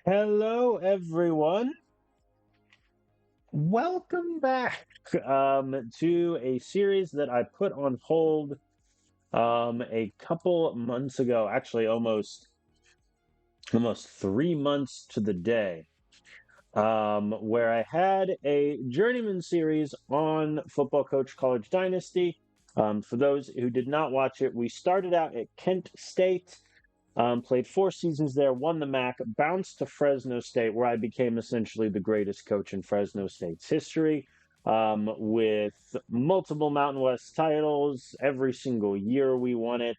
Hello, everyone. Welcome back to a series that I put on hold a couple months ago, actually almost 3 months to the day, where I had a Journeyman series on Football Coach College Dynasty. For those who did not watch it, we started out at Kent State. Played 4 seasons there, won the MAC, bounced to Fresno State, where I became essentially the greatest coach in Fresno State's history, with multiple Mountain West titles. Every single year we won it,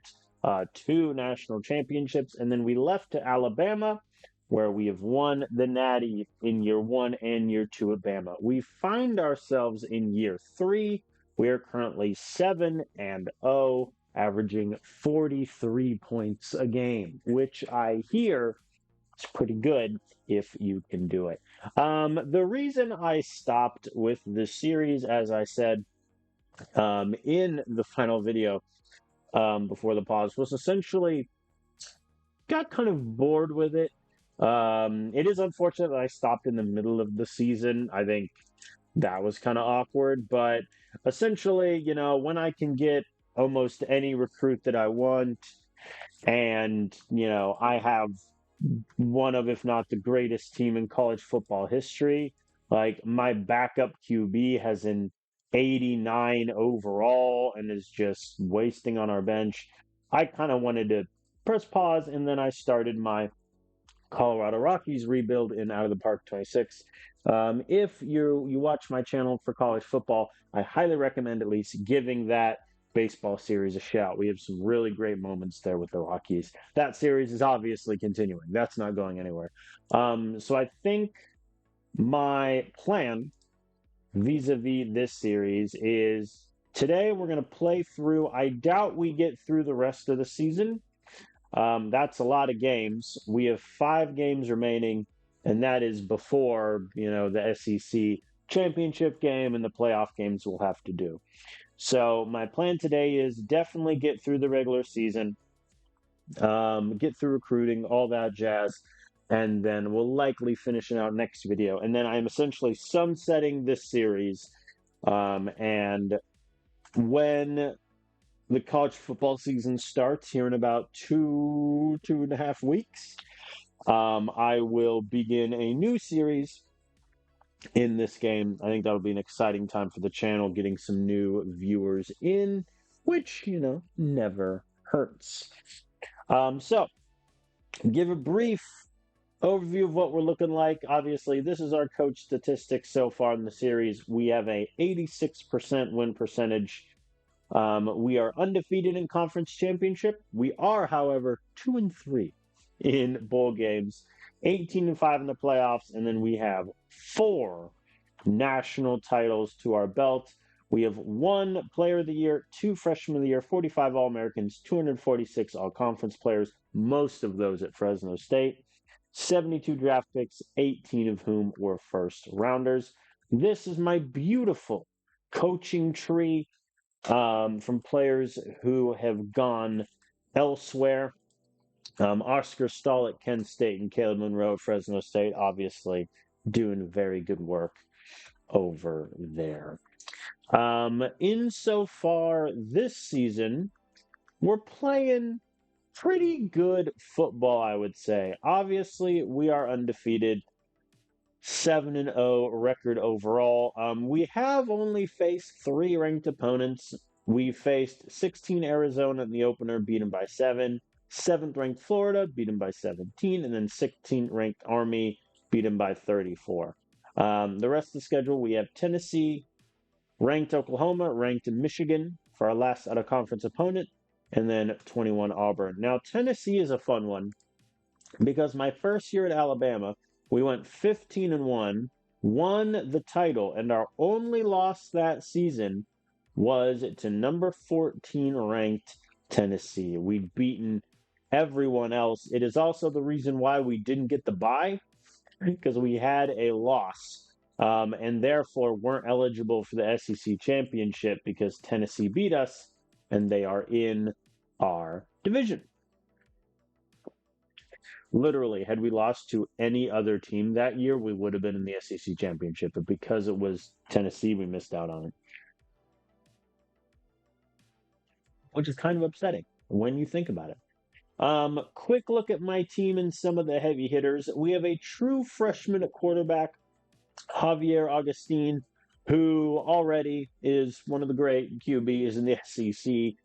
2 national championships, and then we left to Alabama, where we have won the Natty in year 1 and year 2 at Bama. We find ourselves in year 3. We are currently 7-0, averaging 43 points a game, which I hear is pretty good if you can do it. The reason I stopped with this series, as I said in the final video before the pause, was essentially got kind of bored with it. It is unfortunate that I stopped in the middle of the season. I think that was kind of awkward, but essentially, when I can get almost any recruit that I want, and, I have one of, if not the greatest team in college football history. Like, my backup QB has an 89 overall and is just wasting on our bench. I kind of wanted to press pause, and then I started my Colorado Rockies rebuild in Out of the Park 26. If you watch my channel for college football, I highly recommend at least giving that baseball series a shout. We have some really great moments there with the Rockies. That series is obviously continuing. That's not going anywhere. So I think my plan vis-a-vis this series is today we're going to play through. I doubt we get through the rest of the season. That's a lot of games. We have 5 games remaining, and that is before, the SEC championship game and the playoff games we'll have to do. So my plan today is definitely get through the regular season, get through recruiting, all that jazz, and then we'll likely finish it out next video. And then I'm essentially sunsetting this series. And when the college football season starts here in about 2.5 weeks, I will begin a new series in this game. I think that'll be an exciting time for the channel, getting some new viewers in, which, never hurts. So, give a brief overview of what we're looking like. Obviously, this is our coach statistics so far in the series. We have a 86% win percentage. We are undefeated in conference championship. We are, however, 2-3 in bowl games, 18-5 in the playoffs, and then we have 4 national titles to our belt. We have 1 Player of the Year, 2 Freshman of the Year, 45 All-Americans, 246 All-Conference players, most of those at Fresno State, 72 draft picks, 18 of whom were first rounders. This is my beautiful coaching tree from players who have gone elsewhere. Oscar Stahl at Kent State and Caleb Monroe at Fresno State, obviously doing very good work over there. Insofar this season, we're playing pretty good football, I would say. Obviously, we are undefeated. 7-0 record overall. We have only faced 3 ranked opponents. We faced 16 Arizona in the opener, beat them by 7. 7th ranked Florida, beat them by 17, and then 16th ranked Army, beat them by 34. The rest of the schedule, we have Tennessee, ranked Oklahoma, ranked Michigan for our last out of conference opponent, and then 21 Auburn. Now, Tennessee is a fun one because my first year at Alabama, we went 15-1, won the title, and our only loss that season was to number 14 ranked Tennessee. We'd beaten everyone else. It is also the reason why we didn't get the bye, because we had a loss, and therefore weren't eligible for the SEC championship because Tennessee beat us, and they are in our division. Literally, had we lost to any other team that year, we would have been in the SEC championship. But because it was Tennessee, we missed out on it, which is kind of upsetting when you think about it. Quick look at my team and some of the heavy hitters. We have a true freshman at quarterback, Javier Augustine, who already is one of the great QBs in the SEC.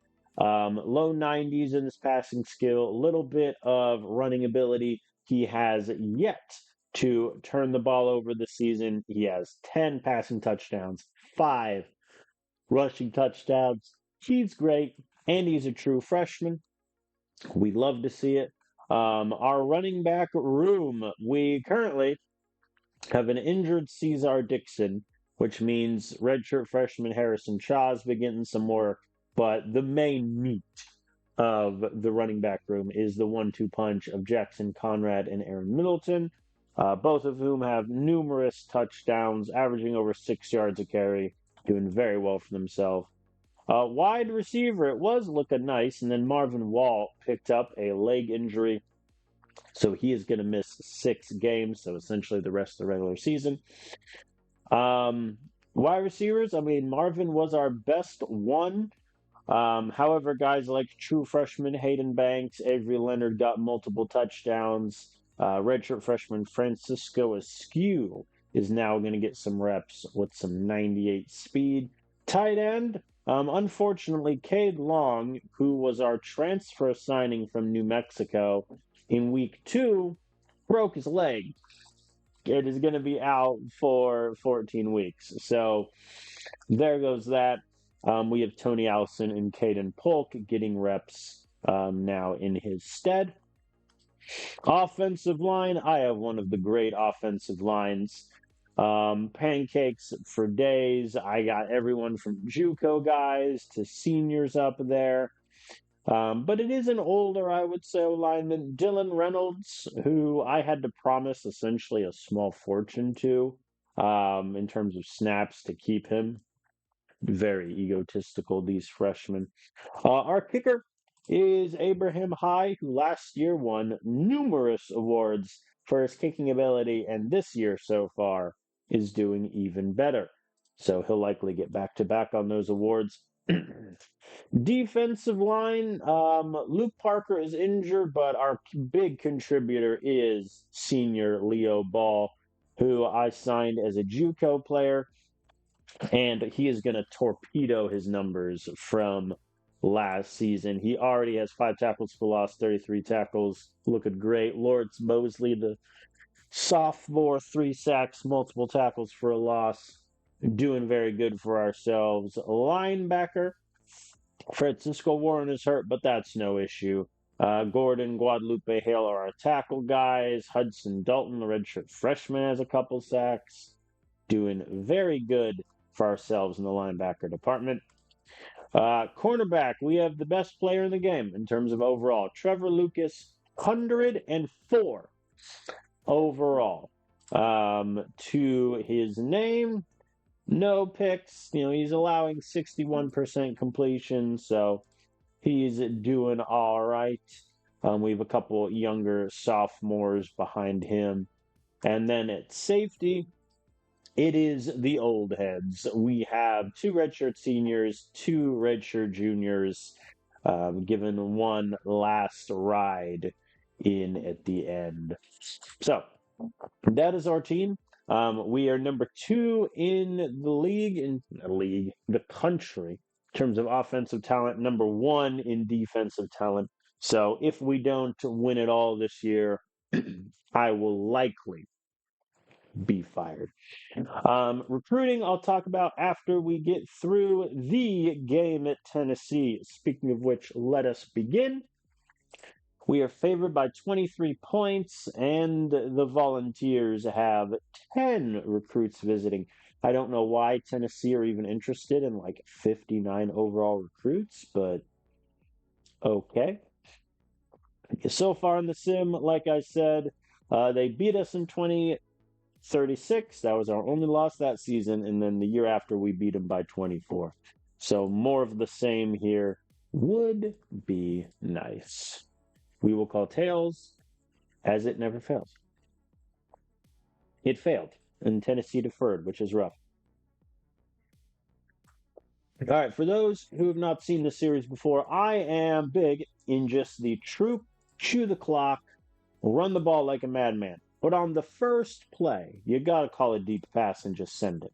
Low 90s in his passing skill, a little bit of running ability. He has yet to turn the ball over this season. He has 10 passing touchdowns, 5 rushing touchdowns. He's great, and he's a true freshman. We love to see it. Our running back room, we currently have an injured Cesar Dixon, which means redshirt freshman Harrison Shaw's been getting some work. But the main meat of the running back room is the 1-2 punch of Jackson Conrad and Aaron Middleton, both of whom have numerous touchdowns, averaging over 6 yards a carry, doing very well for themselves. Wide receiver, it was looking nice, and then Marvin Wall picked up a leg injury, so he is going to miss 6 games, so essentially the rest of the regular season. Wide receivers, I mean, Marvin was our best one. However, guys like true freshman Hayden Banks, Avery Leonard got multiple touchdowns. Redshirt freshman Francisco Askew is now going to get some reps with some 98 speed. Tight end, unfortunately, Cade Long, who was our transfer signing from New Mexico in week 2, broke his leg. It is going to be out for 14 weeks. So there goes that. We have Tony Allison and Caden Polk getting reps now in his stead. Offensive line, I have one of the great offensive lines. Pancakes for days. I got everyone from JUCO guys to seniors up there. But it is an older, I would say, lineman, Dylan Reynolds, who I had to promise essentially a small fortune to in terms of snaps to keep him. Very egotistical, these freshmen. Our kicker is Abraham High, who last year won numerous awards for his kicking ability, and this year so far is doing even better. So he'll likely get back to back on those awards. Defensive line, Luke Parker is injured, but our big contributor is senior Leo Ball, who I signed as a JUCO player, and he is going to torpedo his numbers from last season. He already has 5 tackles for loss, 33 tackles, looking great. Lawrence Mosley, the sophomore, 3 sacks, multiple tackles for a loss, doing very good for ourselves. Linebacker, Francisco Warren is hurt, but that's no issue. Gordon, Guadalupe Hale are our tackle guys. Hudson Dalton, the redshirt freshman, has a couple sacks. Doing very good for ourselves in the linebacker department. Cornerback, we have the best player in the game in terms of overall. Trevor Lucas, 104 overall. To his name, no picks. He's allowing 61% completion, so he's doing all right. We have a couple younger sophomores behind him. And then at safety, it is the old heads. We have 2 redshirt seniors, 2 redshirt juniors, given one last ride in at the end. So that is our team. We are number 2 in the country, in terms of offensive talent, number 1 in defensive talent. So if we don't win it all this year, I will likely be fired. Recruiting, I'll talk about after we get through the game at Tennessee. Speaking of which, let us begin. We are favored by 23 points, and the Volunteers have 10 recruits visiting. I don't know why Tennessee are even interested in 59 overall recruits, but okay. So far in the sim, like I said, they beat us in 2036. That was our only loss that season, and then the year after we beat them by 24. So more of the same here would be nice. We will call tails as it never fails. It failed, and Tennessee deferred, which is rough. All right, for those who have not seen the series before, I am big in just the troop, chew the clock, run the ball like a madman. But on the first play, you got to call a deep pass and just send it.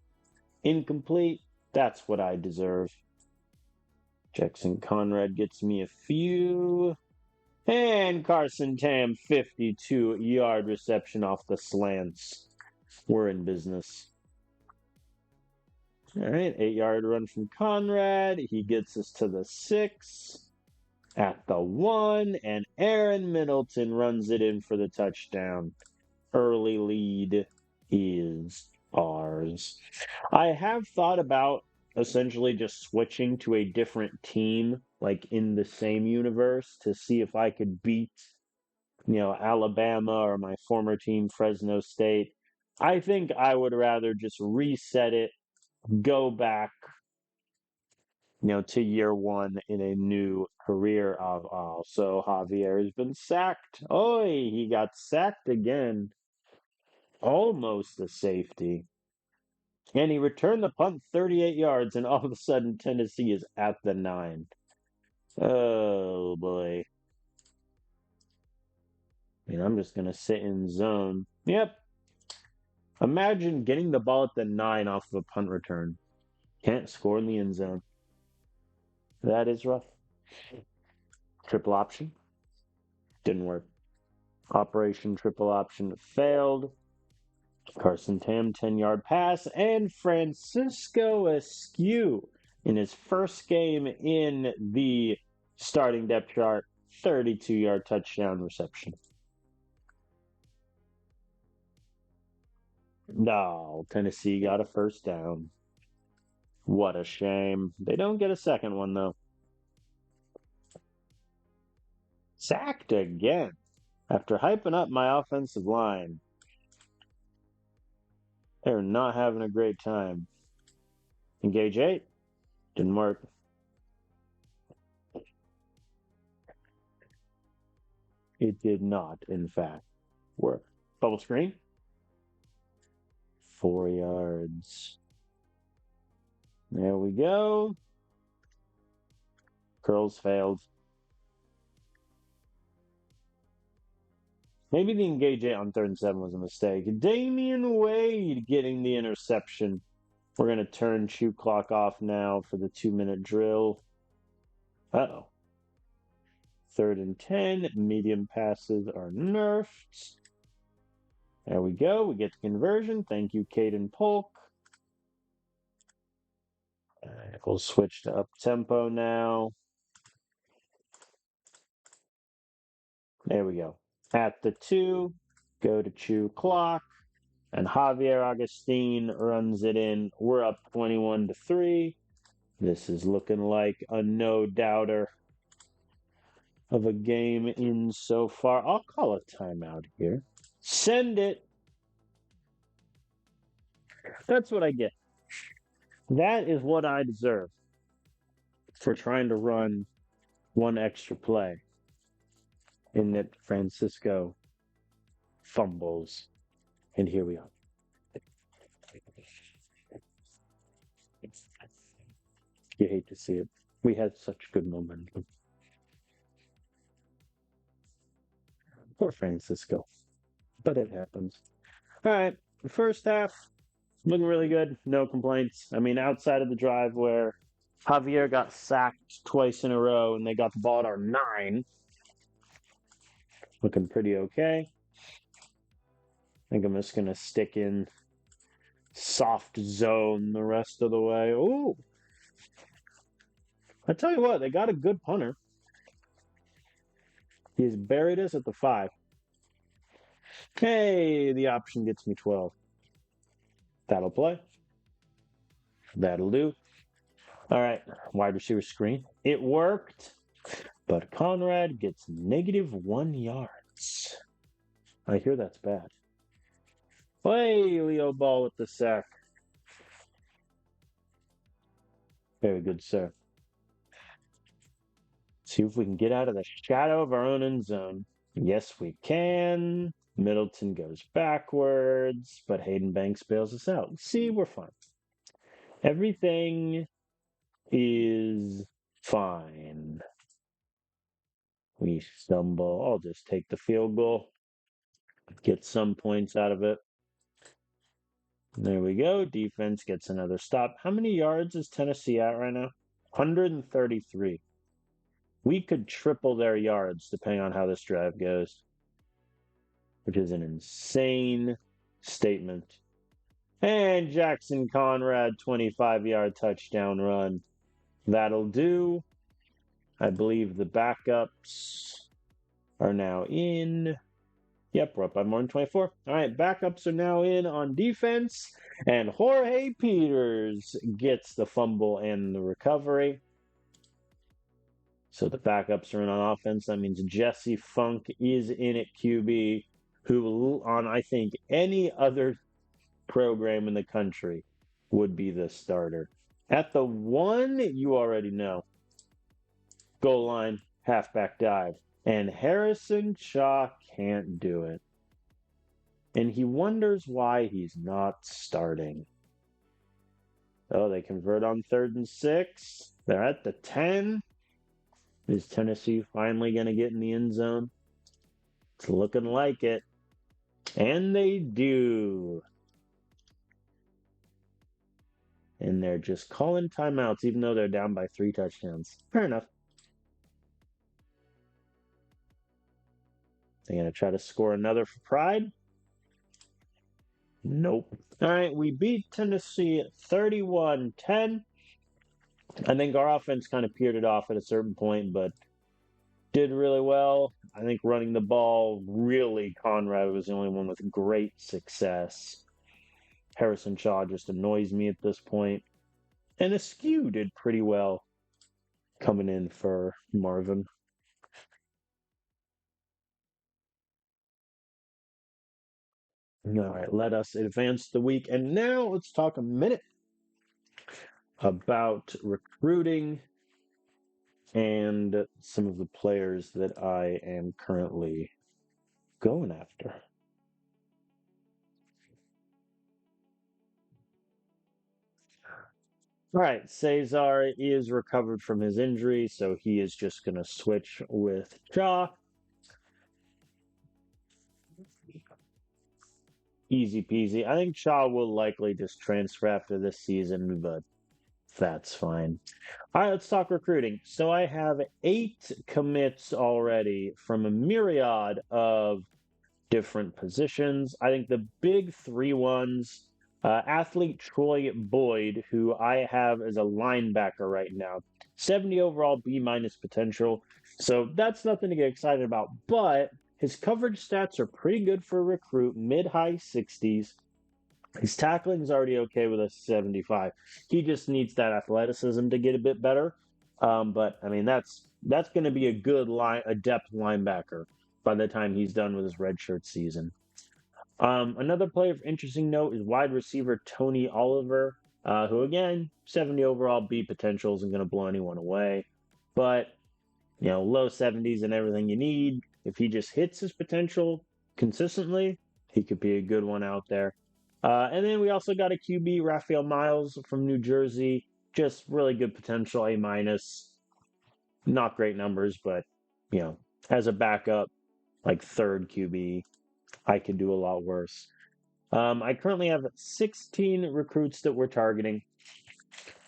Incomplete, that's what I deserve. Jackson Conrad gets me a few. And Carson Tam, 52-yard reception off the slants. We're in business. All right, 8-yard run from Conrad. He gets us to the 6, at the 1, and Aaron Middleton runs it in for the touchdown. Early lead is ours. I have thought about essentially just switching to a different team, like in the same universe, to see if I could beat, Alabama or my former team, Fresno State. I think I would rather just reset it, go back, to year one in a new career. So Javier has been sacked. Oh, he got sacked again. Almost a safety. And he returned the punt 38 yards, and all of a sudden Tennessee is at the 9. Oh boy. I'm just gonna sit in zone. Yep. Imagine getting the ball at the 9 off of a punt return. Can't score in the end zone. That is rough. Triple option. Didn't work. Operation triple option failed. Carson Tam, 10-yard pass, and Francisco Askew in his first game in the starting depth chart, 32-yard touchdown reception. No, Tennessee got a first down. What a shame. They don't get a second one, though. Sacked again after hyping up my offensive line. They're not having a great time. Engage 8. Didn't work. It did not, in fact, work. Bubble screen. 4 yards. There we go. Curls failed. Maybe the engage 8 on 3rd and 7 was a mistake. Damian Wade getting the interception. We're going to turn shoe clock off now for the 2-minute drill. Uh-oh. 3rd and 10. Medium passes are nerfed. There we go. We get the conversion. Thank you, Caden Polk. We'll switch to up-tempo now. There we go. At the 2, go to chew clock, and Javier Agustin runs it in. We're up 21-3. This is looking like a no-doubter of a game in so far. I'll call a timeout here. Send it. That's what I get. That is what I deserve for trying to run one extra play in that Francisco fumbles. And here we are. You hate to see it. We had such good momentum. Poor Francisco. But it happens. All right. First half, looking really good. No complaints. Outside of the drive where Javier got sacked twice in a row and they got the ball at our 9. Looking pretty okay. I think I'm just going to stick in soft zone the rest of the way. Ooh. I tell you what, they got a good punter. He's buried us at the 5. Hey, the option gets me 12. That'll play. That'll do. All right, wide receiver screen. It worked, but Conrad gets -1 yards. I hear that's bad. Hey, Leo Ball with the sack. Very good, sir. See if we can get out of the shadow of our own end zone. Yes, we can. Middleton goes backwards, but Hayden Banks bails us out. See, we're fine. Everything is fine. We stumble. I'll just take the field goal, get some points out of it. There we go. Defense gets another stop. How many yards is Tennessee at right now? 133. We could triple their yards depending on how this drive goes, which is an insane statement. And Jackson Conrad, 25-yard touchdown run. That'll do. I believe the backups are now in. Yep, we're up by more than 24. All right, backups are now in on defense. And Jorge Peters gets the fumble and the recovery. So the backups are in on offense. That means Jesse Funk is in at QB, who on, I think, any other program in the country would be the starter. At the 1, you already know. Goal line, halfback dive. And Harrison Shaw can't do it. And he wonders why he's not starting. Oh, they convert on 3rd and 6. They're at the 10. Is Tennessee finally going to get in the end zone? It's looking like it. And they do. And they're just calling timeouts, even though they're down by 3 touchdowns. Fair enough. They're going to try to score another for pride. Nope. All right, we beat Tennessee 31-10. I think our offense kind of peered it off at a certain point, but did really well. I think running the ball, really, Conrad was the only one with great success. Harrison Shaw just annoys me at this point. And Askew did pretty well coming in for Marvin. All right, let us advance the week. And now let's talk a minute about recruiting and some of the players that I am currently going after. All right, Cesar is recovered from his injury, so he is just going to switch with Shaw. Easy peasy. I think Shaw will likely just transfer after this season, but that's fine. All right, let's talk recruiting. So I have 8 commits already from a myriad of different positions. I think the big 3 ones, athlete Troy Boyd, who I have as a linebacker right now, 70 overall, B minus potential. So that's nothing to get excited about, but his coverage stats are pretty good for a recruit, mid-high 60s. His tackling is already okay with a 75. He just needs that athleticism to get a bit better. But I mean, that's going to be a depth linebacker by the time he's done with his redshirt season. Another player of interesting note is wide receiver Tony Oliver, who again 70 overall, B potential, isn't going to blow anyone away, but low 70s and everything you need. If he just hits his potential consistently, he could be a good one out there. And then we also got a QB, Raphael Miles from New Jersey. Just really good potential, A minus. Not great numbers, but as a backup, like 3rd QB, I could do a lot worse. I currently have 16 recruits that we're targeting.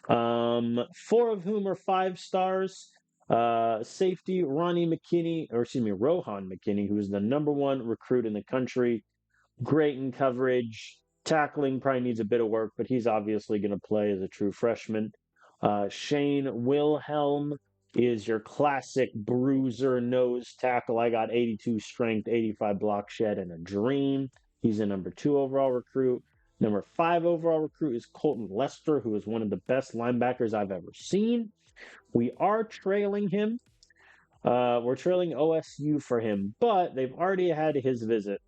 4 of whom are 5 stars. Safety Rohan McKinney, who is the #1 recruit in the country. Great in coverage. Tackling probably needs a bit of work, but he's obviously going to play as a true freshman. Shane Wilhelm is your classic bruiser nose tackle. I got 82 strength, 85 block shed, and a dream. He's a #2 overall recruit. #5 overall recruit is Colton Lester, who is one of the best linebackers I've ever seen. We are trailing him. We're trailing OSU for him, but they've already had his visit.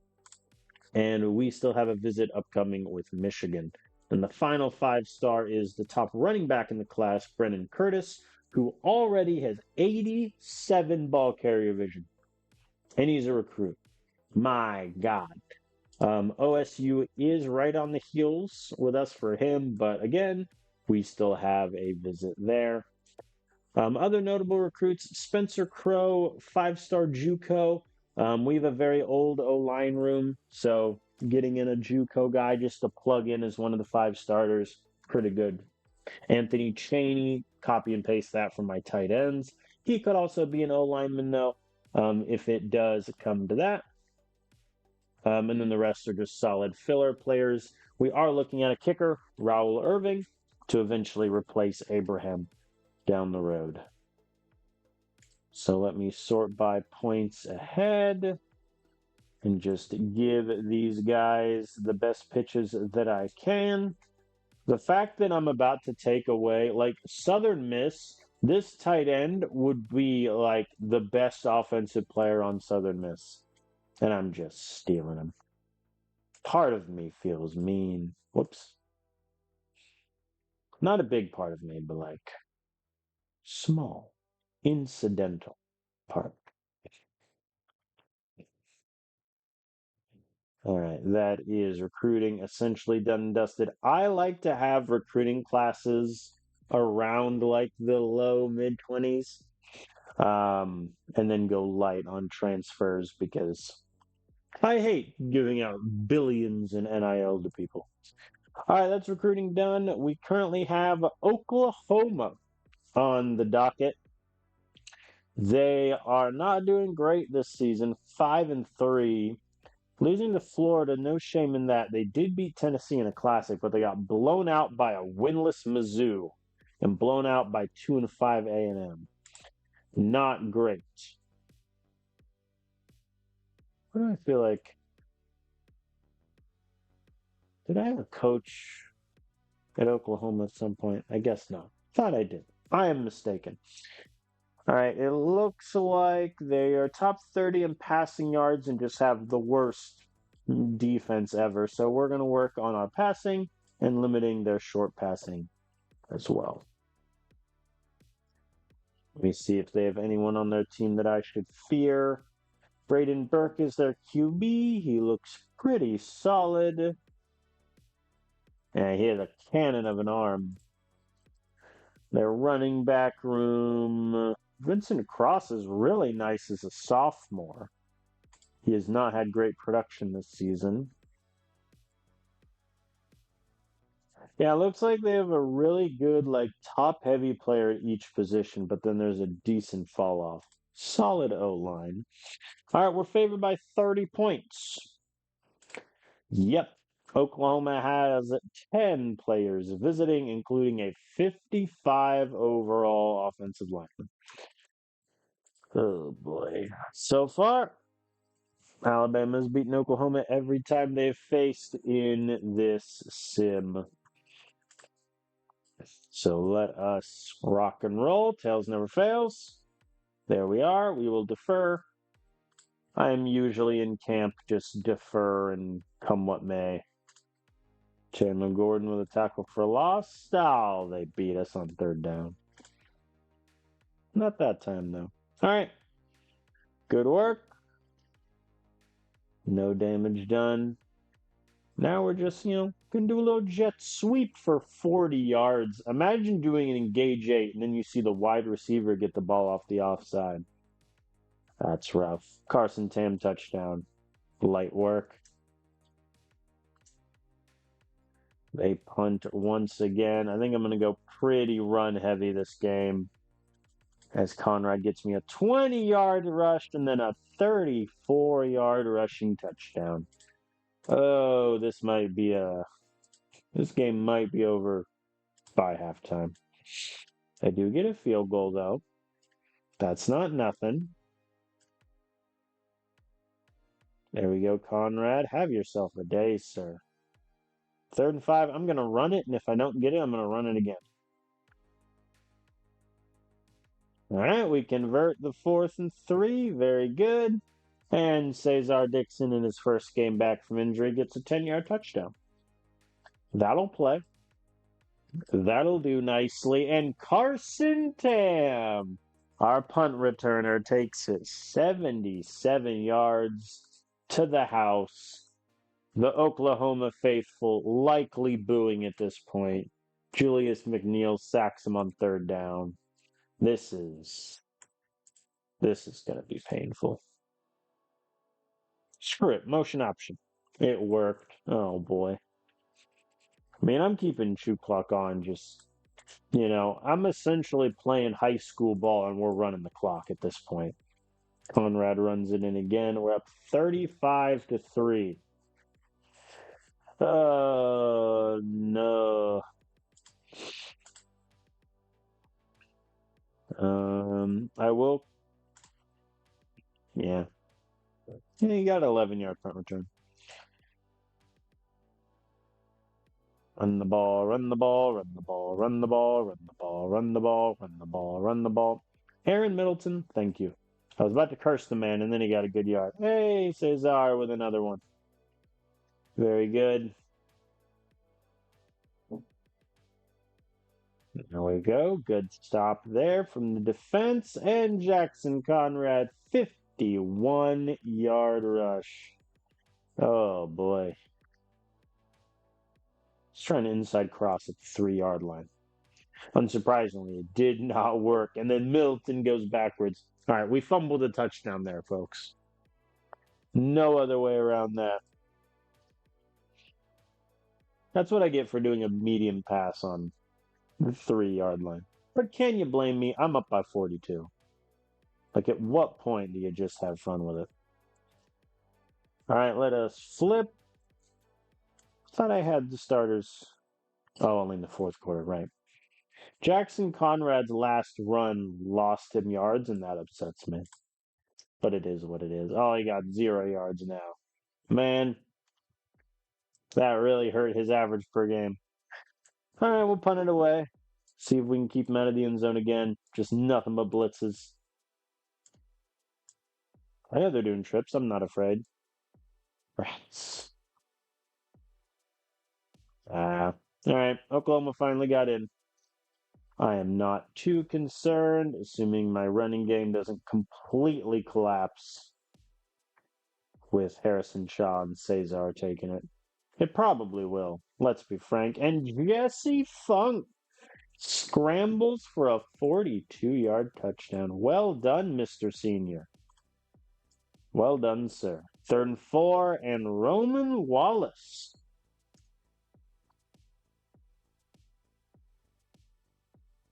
And we still have a visit upcoming with Michigan. And the final 5-star is the top running back in the class, Brennan Curtis, who already has 87 ball carrier vision. And he's a recruit. My God. OSU is right on the heels with us for him, but again, we still have a visit there. Other notable recruits: Spencer Crow, 5-star JUCO. We have a very old O-line room, so getting in a JUCO guy just to plug in as one of the 5 starters, pretty good. Anthony Chaney, copy and paste that from my tight ends. He could also be an O-lineman, though, if it does come to that. And then the rest are just solid filler players. We are looking at a kicker, Raul Irving, to eventually replace Abraham down the road. So let me sort by points ahead and just give these guys the best pitches that I can. The fact that I'm about to take away, like Southern Miss, this tight end would be like the best offensive player on Southern Miss. And I'm just stealing him. Part of me feels mean. Whoops. Not a big part of me, but like small, incidental part. All right, that is recruiting essentially done and dusted. I like to have recruiting classes around like the low mid 20s, and then go light on transfers because I hate giving out billions in NIL to people. All right, that's recruiting done. We currently have Oklahoma on the docket. They are not doing great this season, 5-3. Losing to Florida, no shame in that. They did beat Tennessee in a classic, but they got blown out by a winless Mizzou and blown out by 2-5 A&M. Not great. What do I feel like? Did I have a coach at Oklahoma at some point? I guess not. Thought I did. I am mistaken. All right, it looks like they are top 30 in passing yards and just have the worst defense ever. So we're going to work on our passing and limiting their short passing as well. Let me see if they have anyone on their team that I should fear. Braden Burke is their QB. He looks pretty solid. And he has a cannon of an arm. Their running back room. Vincent Cross is really nice as a sophomore. He has not had great production this season. Yeah, it looks like they have a really good, like, top-heavy player at each position, but then there's a decent fall-off. Solid O-line. All right, we're favored by 30 points. Yep. Oklahoma has 10 players visiting, including a 55 overall offensive lineman. Oh, boy. So far, Alabama's beaten Oklahoma every time they've faced in this sim. So let us rock and roll. Tails never fails. There we are. We will defer. I am usually in camp, just defer and come what may. Chandler Gordon with a tackle for loss. Oh, they beat us on 3rd down. Not that time, though. All right. Good work. No damage done. Now we're just, going to do a little jet sweep for 40 yards. Imagine doing an engage 8, and then you see the wide receiver get the ball off the offside. That's rough. Carson Tam touchdown. Light work. They punt once again. I think I'm going to go pretty run heavy this game as Conrad gets me a 20-yard rush and then a 34-yard rushing touchdown. Oh, this game might be over by halftime. I do get a field goal, though. That's not nothing. There we go, Conrad. Have yourself a day, sir. 3rd and 5. I'm going to run it, and if I don't get it, I'm going to run it again. All right, we convert the 4th and 3. Very good. And Cesar Dixon, in his first game back from injury, gets a 10-yard touchdown. That'll play. That'll do nicely. And Carson Tam Our punt returner takes it 77 yards to the house. The Oklahoma faithful likely booing at this point. Julius McNeil sacks him on third down. This is going to be painful. Screw it, motion option. It worked. Oh boy. I mean, I'm keeping shoe clock on. I'm essentially playing high school ball, and we're running the clock at this point. Conrad runs it in again. We're up 35-3. Oh no. I will. Yeah. Yeah, you got an 11-yard punt return. Run the ball, run the ball, run the ball, run the ball, run the ball, run the ball, run the ball, run the ball. Aaron Middleton, thank you. I was about to curse the man, and then he got a good yard. Hey, Cesar with another one. Very good. There we go. Good stop there from the defense. And Jackson Conrad, 51-yard rush. Oh, boy. He's trying to inside cross at the 3-yard line. Unsurprisingly, it did not work. And then Middleton goes backwards. All right, we fumbled a touchdown there, folks. No other way around that. That's what I get for doing a medium pass on the 3-yard line. But can you blame me? I'm up by 42. Like, at what point do you just have fun with it? All right, let us flip. Thought I had the starters. Oh, only in the fourth quarter, right. Jackson Conrad's last run lost him yards, and that upsets me. But it is what it is. Oh, he got 0 yards now. Man, that really hurt his average per game. All right, we'll punt it away. See if we can keep him out of the end zone again. Just nothing but blitzes. I know they're doing trips. I'm not afraid. Rats. All right, Oklahoma finally got in. I am not too concerned, assuming my running game doesn't completely collapse with Harrison Shaw and Cesar taking it. It probably will, let's be frank. And Jesse Funk scrambles for a 42-yard touchdown. Well done, Mr. Senior. Well done, sir. 3rd and 4, and Roman Wallace.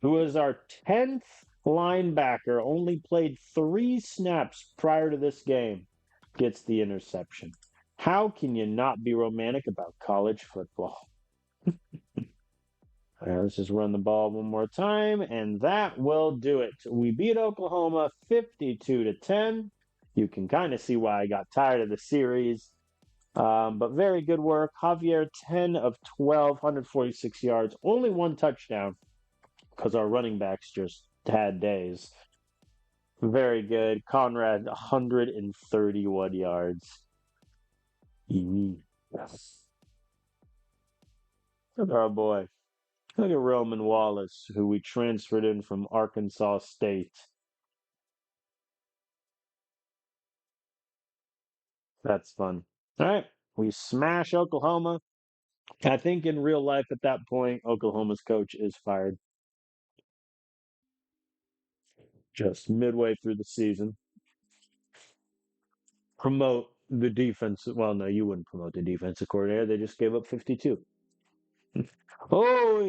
Who was our 10th linebacker, only played 3 snaps prior to this game, gets the interception. How can you not be romantic about college football? All right, let's just run the ball one more time, and that will do it. We beat Oklahoma 52-10. You can kind of see why I got tired of the series. But very good work. Javier, 10 of 12, 146 yards, only 1 touchdown because our running backs just had days. Very good. Conrad, 131 yards. Yes. Look at our boy. Look at Roman Wallace, who we transferred in from Arkansas State. That's fun. All right. We smash Oklahoma. I think in real life at that point, Oklahoma's coach is fired. Just midway through the season. Promote the defense. Well, no, you wouldn't promote the defensive coordinator. They just gave up 52. Oh,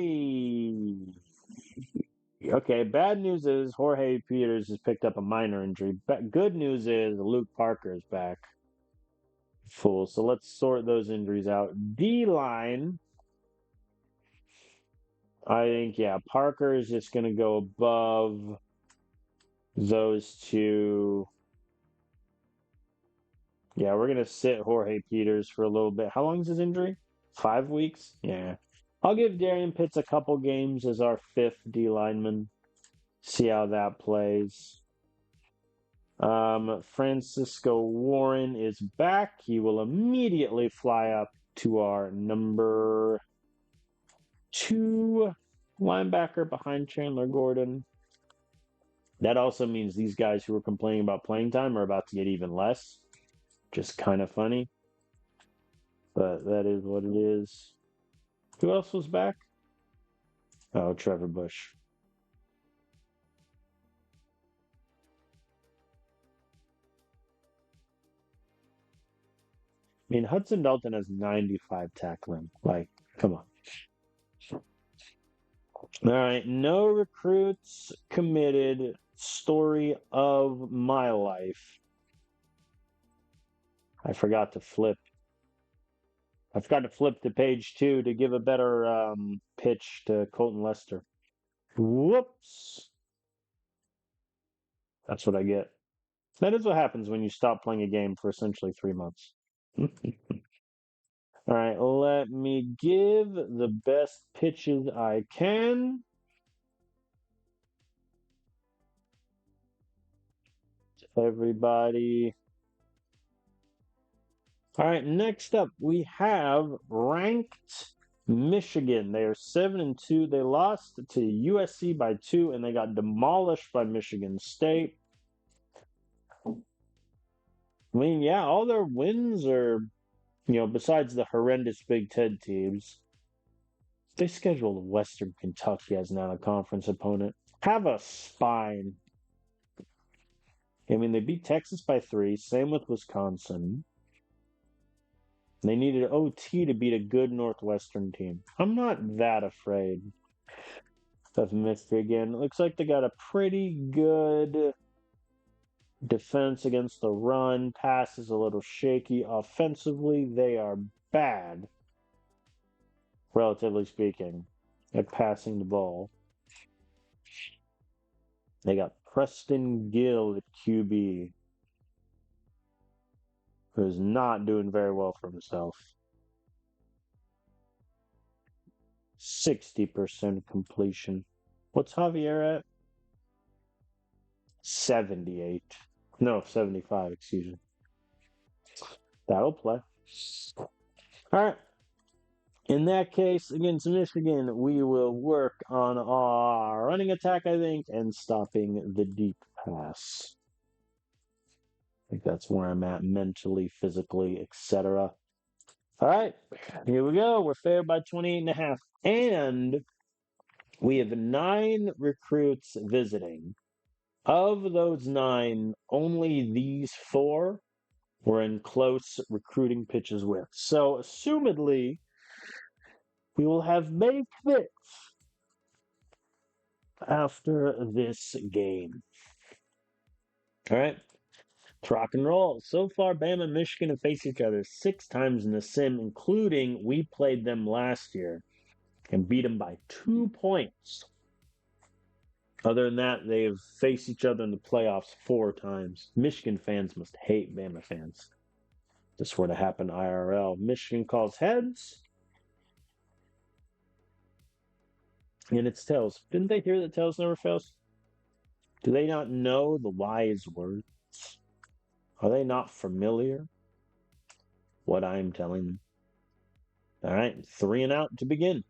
okay. Bad news is Jorge Peters has picked up a minor injury. But good news is Luke Parker is back. Full. So let's sort those injuries out. D line. I think, yeah, Parker is just going to go above those two. Yeah, we're going to sit Jorge Peters for a little bit. How long is his injury? 5 weeks? Yeah. I'll give Darian Pitts a couple games as our 5th D lineman. See how that plays. Francisco Warren is back. He will immediately fly up to our number 2 linebacker behind Chandler Gordon. That also means these guys who are complaining about playing time are about to get even less. Just kind of funny, but that is what it is. Who else was back? Oh, Trevor Bush. I mean, Hudson Dalton has 95 tackling. Like, come on. All right, no recruits committed. Story of my life. I forgot to flip. I forgot to flip to page 2 to give a better pitch to Colton Lester. Whoops. That's what I get. That is what happens when you stop playing a game for essentially 3 months. All right, let me give the best pitches I can to everybody. All right, next up we have ranked Michigan. They are 7-2. They lost to USC by 2, and they got demolished by Michigan State. I mean, yeah, all their wins are, besides the horrendous Big Ten teams, they scheduled Western Kentucky as an out-of-conference opponent. Have a spine. I mean, they beat Texas by 3. Same with Wisconsin. They needed OT to beat a good Northwestern team. I'm not that afraid of Michigan. Looks like they got a pretty good defense against the run. Pass is a little shaky. Offensively, they are bad, relatively speaking, at passing the ball. They got Preston Gill at QB, who's not doing very well for himself. 60% completion. What's Javier at? 78. No, 75, excuse me. That'll play. All right. In that case, against Michigan, we will work on our running attack, I think, and stopping the deep pass. I think that's where I'm at mentally, physically, etc. All right, here we go. We're favored by 28.5. And we have 9 recruits visiting. Of those 9, only these 4 were in close recruiting pitches with. So, assumedly, we will have many fits after this game. All right, let's rock and roll. So far, Bama and Michigan have faced each other 6 times in the sim, including we played them last year and beat them by 2 points. Other than that, they've faced each other in the playoffs 4 times. Michigan fans must hate Bama fans. This were to happen IRL. Michigan calls heads. And it's tails. Didn't they hear that tails never fails? Do they not know the wise words? Are they not familiar? What I am telling them. All right, 3 and out to begin.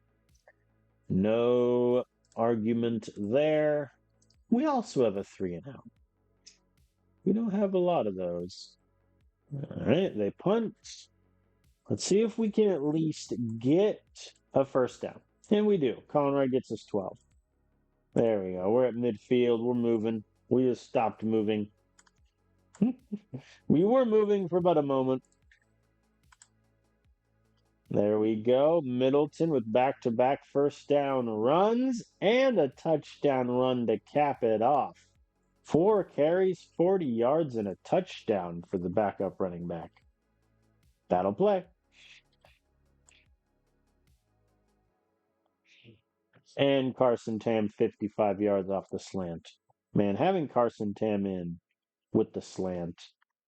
No argument there. We also have a 3 and out. We don't have a lot of those. All right, they punt. Let's see if we can at least get a first down. And we do. Conrad gets us 12. There we go. We're at midfield. We're moving. We just stopped moving. We were moving for about a moment. There we go. Middleton with back-to-back first down runs and a touchdown run to cap it off. 4 carries, 40 yards, and a touchdown for the backup running back. That'll play. And Carson Tam 55 yards off the slant. Man, having Carson Tam in with the slant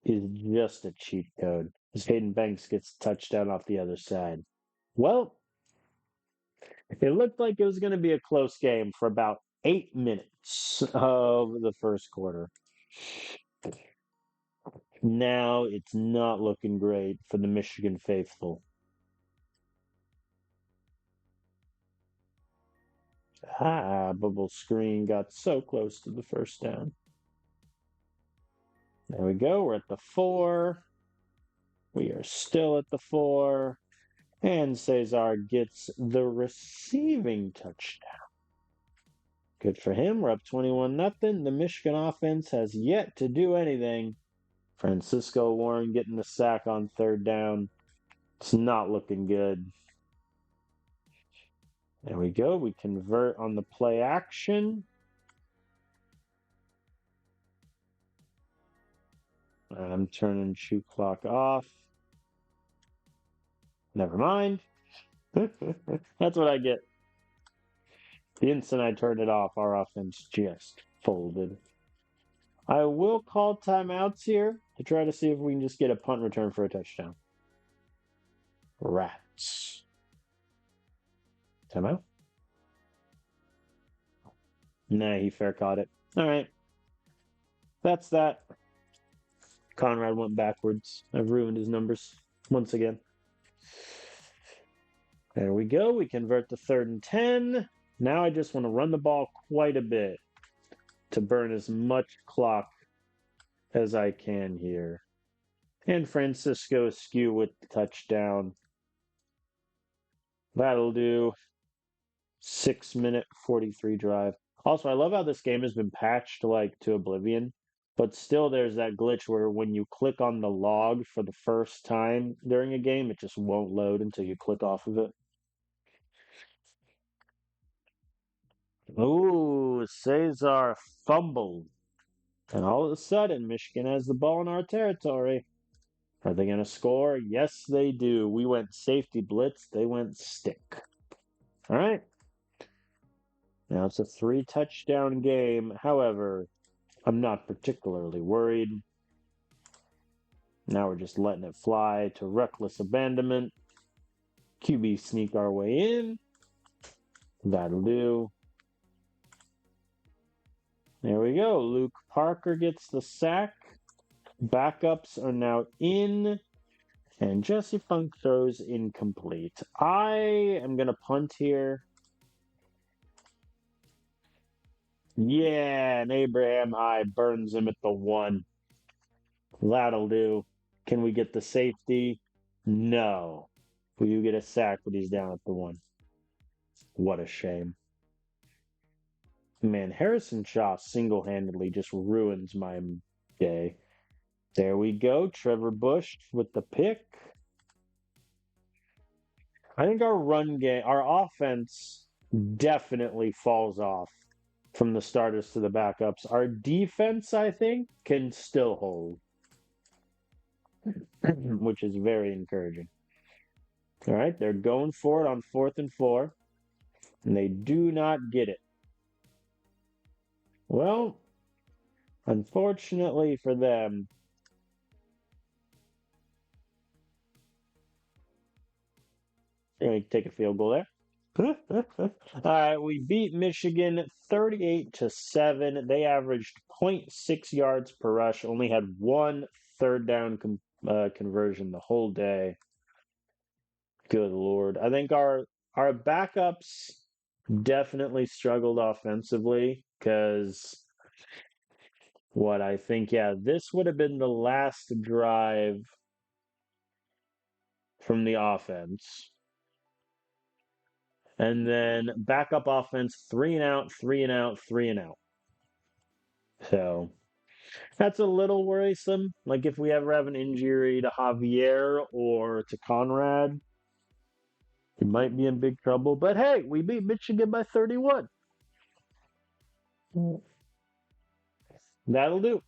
is just a cheat code. As Hayden Banks gets touchdown off the other side. Well, it looked like it was going to be a close game for about 8 minutes of the first quarter. Now it's not looking great for the Michigan faithful. Ah, bubble screen got so close to the first down. There we go. We're at the 4. We are still at the 4. And Cesar gets the receiving touchdown. Good for him. We're up 21-0. The Michigan offense has yet to do anything. Francisco Warren getting the sack on third down. It's not looking good. There we go. We convert on the play action. I'm turning shoe clock off. Never mind. That's what I get. The instant I turned it off, our offense just folded. I will call timeouts here to try to see if we can just get a punt return for a touchdown. Rats. Timeout? Nah, he fair caught it. All right. That's that. Conrad went backwards. I've ruined his numbers once again. There we go. We convert to 3rd and 10. Now I just want to run the ball quite a bit to burn as much clock as I can here. And Francisco Askew with the touchdown. That'll do. 6-minute 43 drive. Also, I love how this game has been patched to oblivion, but still there's that glitch where when you click on the log for the first time during a game, it just won't load until you click off of it. Ooh, Cesar fumbled. And all of a sudden, Michigan has the ball in our territory. Are they going to score? Yes, they do. We went safety blitz. They went stick. All right. Now it's a 3-touchdown game. However, I'm not particularly worried. Now we're just letting it fly to reckless abandonment. QB sneak our way in. That'll do. There we go. Luke Parker gets the sack. Backups are now in. And Jesse Funk throws incomplete. I am going to punt here. Yeah, and Abraham High burns him at the 1. That'll do. Can we get the safety? No. We do get a sack, but he's down at the 1. What a shame. Man, Harrison Shaw single-handedly just ruins my day. There we go. Trevor Bush with the pick. I think our run game, our offense definitely falls off from the starters to the backups. Our defense, I think, can still hold, which is very encouraging. All right, they're going for it on 4th and 4, and they do not get it. Well, unfortunately for them, they're going to take a field goal there. All right, we beat Michigan 38-7. They averaged 0.6 yards per rush, only had 1 third down conversion the whole day. Good Lord. I think our backups definitely struggled offensively because this would have been the last drive from the offense. And then backup offense, 3 and out, 3 and out, 3 and out. So that's a little worrisome. Like if we ever have an injury to Javier or to Conrad, we might be in big trouble. But hey, we beat Michigan by 31. That'll do.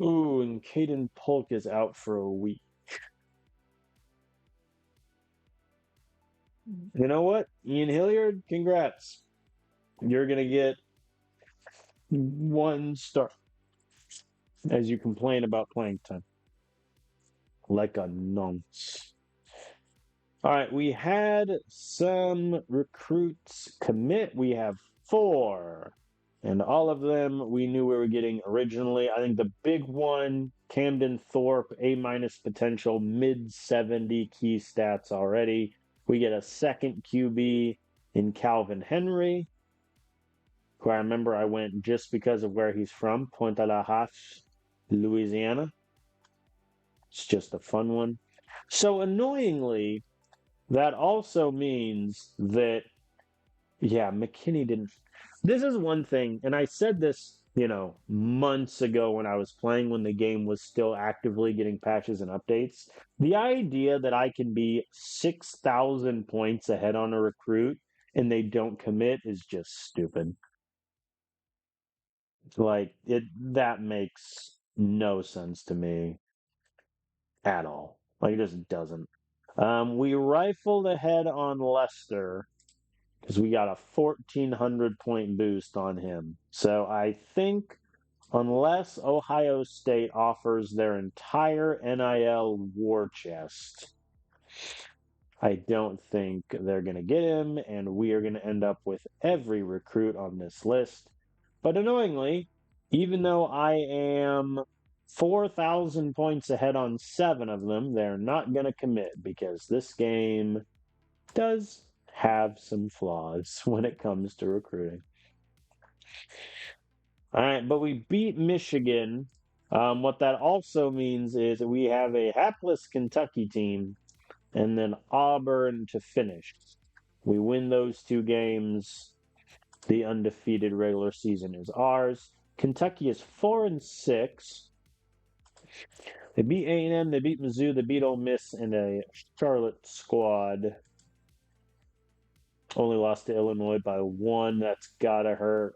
Ooh, and Caden Polk is out for a week. You know what? Ian Hilliard, congrats. You're going to get 1 star as you complain about playing time. Like a nonce. All right, we had some recruits commit. We have 4. And all of them we knew we were getting originally. I think the big one, Camden Thorpe, A minus potential, mid 70 key stats already. We get a second QB in Calvin Henry, who I remember I went just because of where he's from, Pointe a la Hache, Louisiana. It's just a fun one. So annoyingly, that also means that, yeah, McKinney didn't. This is one thing, and I said this, months ago when I was playing, when the game was still actively getting patches and updates. The idea that I can be 6,000 points ahead on a recruit and they don't commit is just stupid. Like, that makes no sense to me at all. Like, it just doesn't. We rifled ahead on Leicester because we got a 1,400 point boost on him. So I think unless Ohio State offers their entire NIL war chest, I don't think they're going to get him, and we are going to end up with every recruit on this list. But annoyingly, even though I am 4,000 points ahead on 7 of them, they're not going to commit because this game does have some flaws when it comes to recruiting. All right, but we beat Michigan. What that also means is we have a hapless Kentucky team and then Auburn to finish. We win those 2 games. The undefeated regular season is ours. Kentucky is 4-6. They beat A&M, they beat Mizzou, they beat Ole Miss in a Charlotte squad. Only lost to Illinois by 1. That's gotta hurt.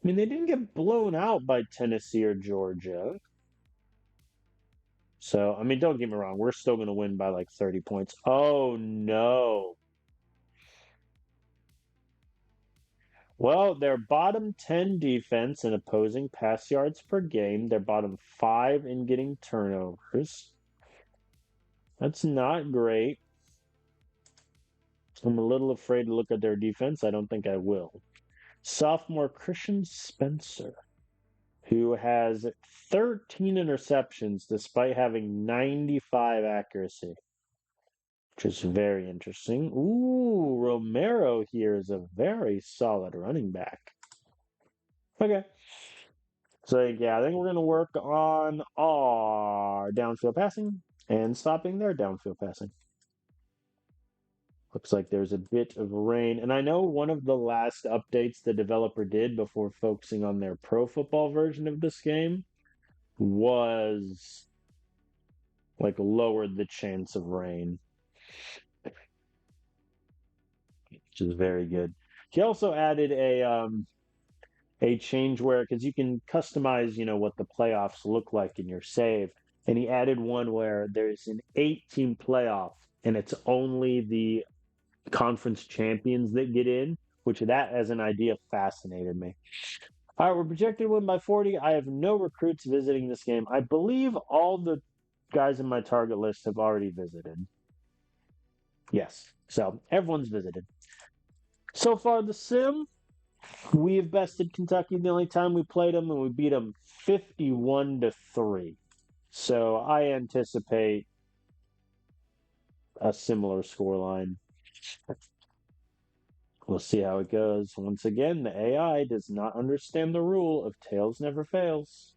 I mean, they didn't get blown out by Tennessee or Georgia. So, I mean, don't get me wrong. We're still going to win by like 30 points. Oh, no. Well, they're bottom 10 defense in opposing pass yards per game. They're bottom 5 in getting turnovers. That's not great. I'm a little afraid to look at their defense. I don't think I will. Sophomore Christian Spencer, who has 13 interceptions despite having 95 accuracy, which is very interesting. Ooh, Romero here is a very solid running back. Okay. So, yeah, I think we're going to work on our downfield passing and stopping their downfield passing. Looks like there's a bit of rain. And I know one of the last updates the developer did before focusing on their pro football version of this game was like lowered the chance of rain, which is very good. He also added a change where, because you can customize, what the playoffs look like in your save, and he added one where there's an 8-team playoff and it's only the conference champions that get in, which that as an idea fascinated me. All right, we're projected to win by 40. I have no recruits visiting this game. I believe all the guys in my target list have already visited. Yes, so everyone's visited. So far, the sim, we have bested Kentucky the only time we played them, and we beat them 51-3. So I anticipate a similar scoreline. We'll see how it goes. Once again, the AI does not understand the rule of tails never fails.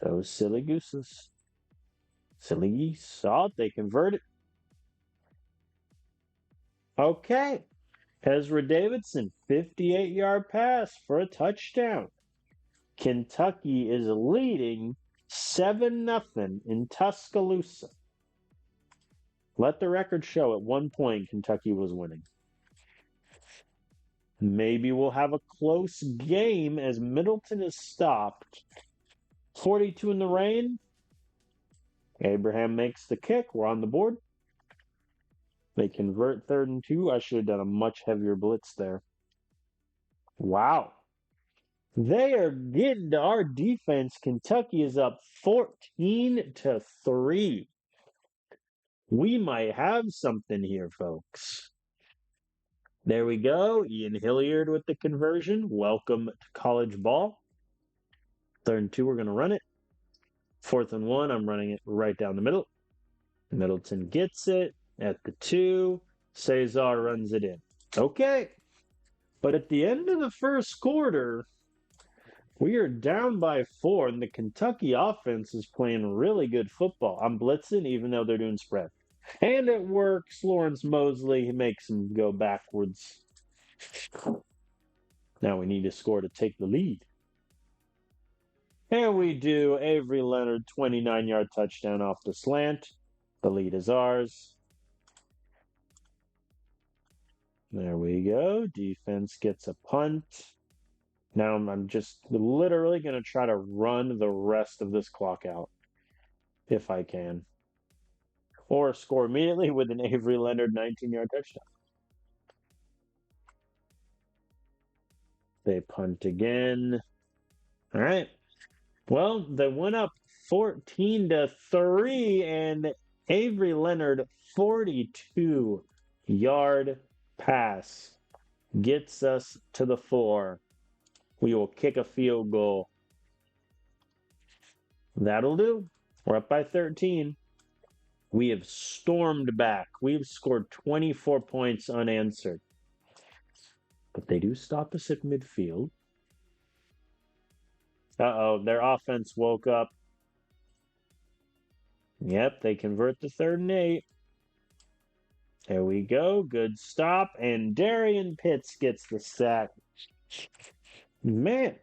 Those silly gooses. Silly geese. Oh, they converted. Okay. Ezra Davidson, 58-yard pass for a touchdown. Kentucky is leading 7-0 in Tuscaloosa. Let the record show at one point Kentucky was winning. Maybe we'll have a close game as Middleton is stopped. 42 in the rain. Abraham makes the kick. We're on the board. They convert 3rd and 2. I should have done a much heavier blitz there. Wow. They are getting to our defense. Kentucky is up 14-3. We might have something here, folks. There we go. Ian Hilliard with the conversion. Welcome to college ball. 3rd and 2, we're going to run it. 4th and 1, I'm running it right down the middle. Middleton gets it at the 2. Cesar runs it in. Okay. But at the end of the first quarter, we are down by 4, and the Kentucky offense is playing really good football. I'm blitzing even though they're doing spread. And it works. Lawrence Mosley makes him go backwards. Now we need to score to take the lead. And we do. Avery Leonard, 29-yard touchdown off the slant. The lead is ours. There we go. Defense gets a punt. Now I'm just literally going to try to run the rest of this clock out, if I can. Or score immediately with an Avery Leonard 19-yard touchdown. They punt again. All right. Well, they went up 14-3, and Avery Leonard 42-yard pass gets us to the 4. We will kick a field goal. That'll do. We're up by 13. We have stormed back. We've scored 24 points unanswered. But they do stop us at midfield. Uh-oh, their offense woke up. Yep, they convert the 3rd and 8. There we go. Good stop. And Darian Pitts gets the sack. Man.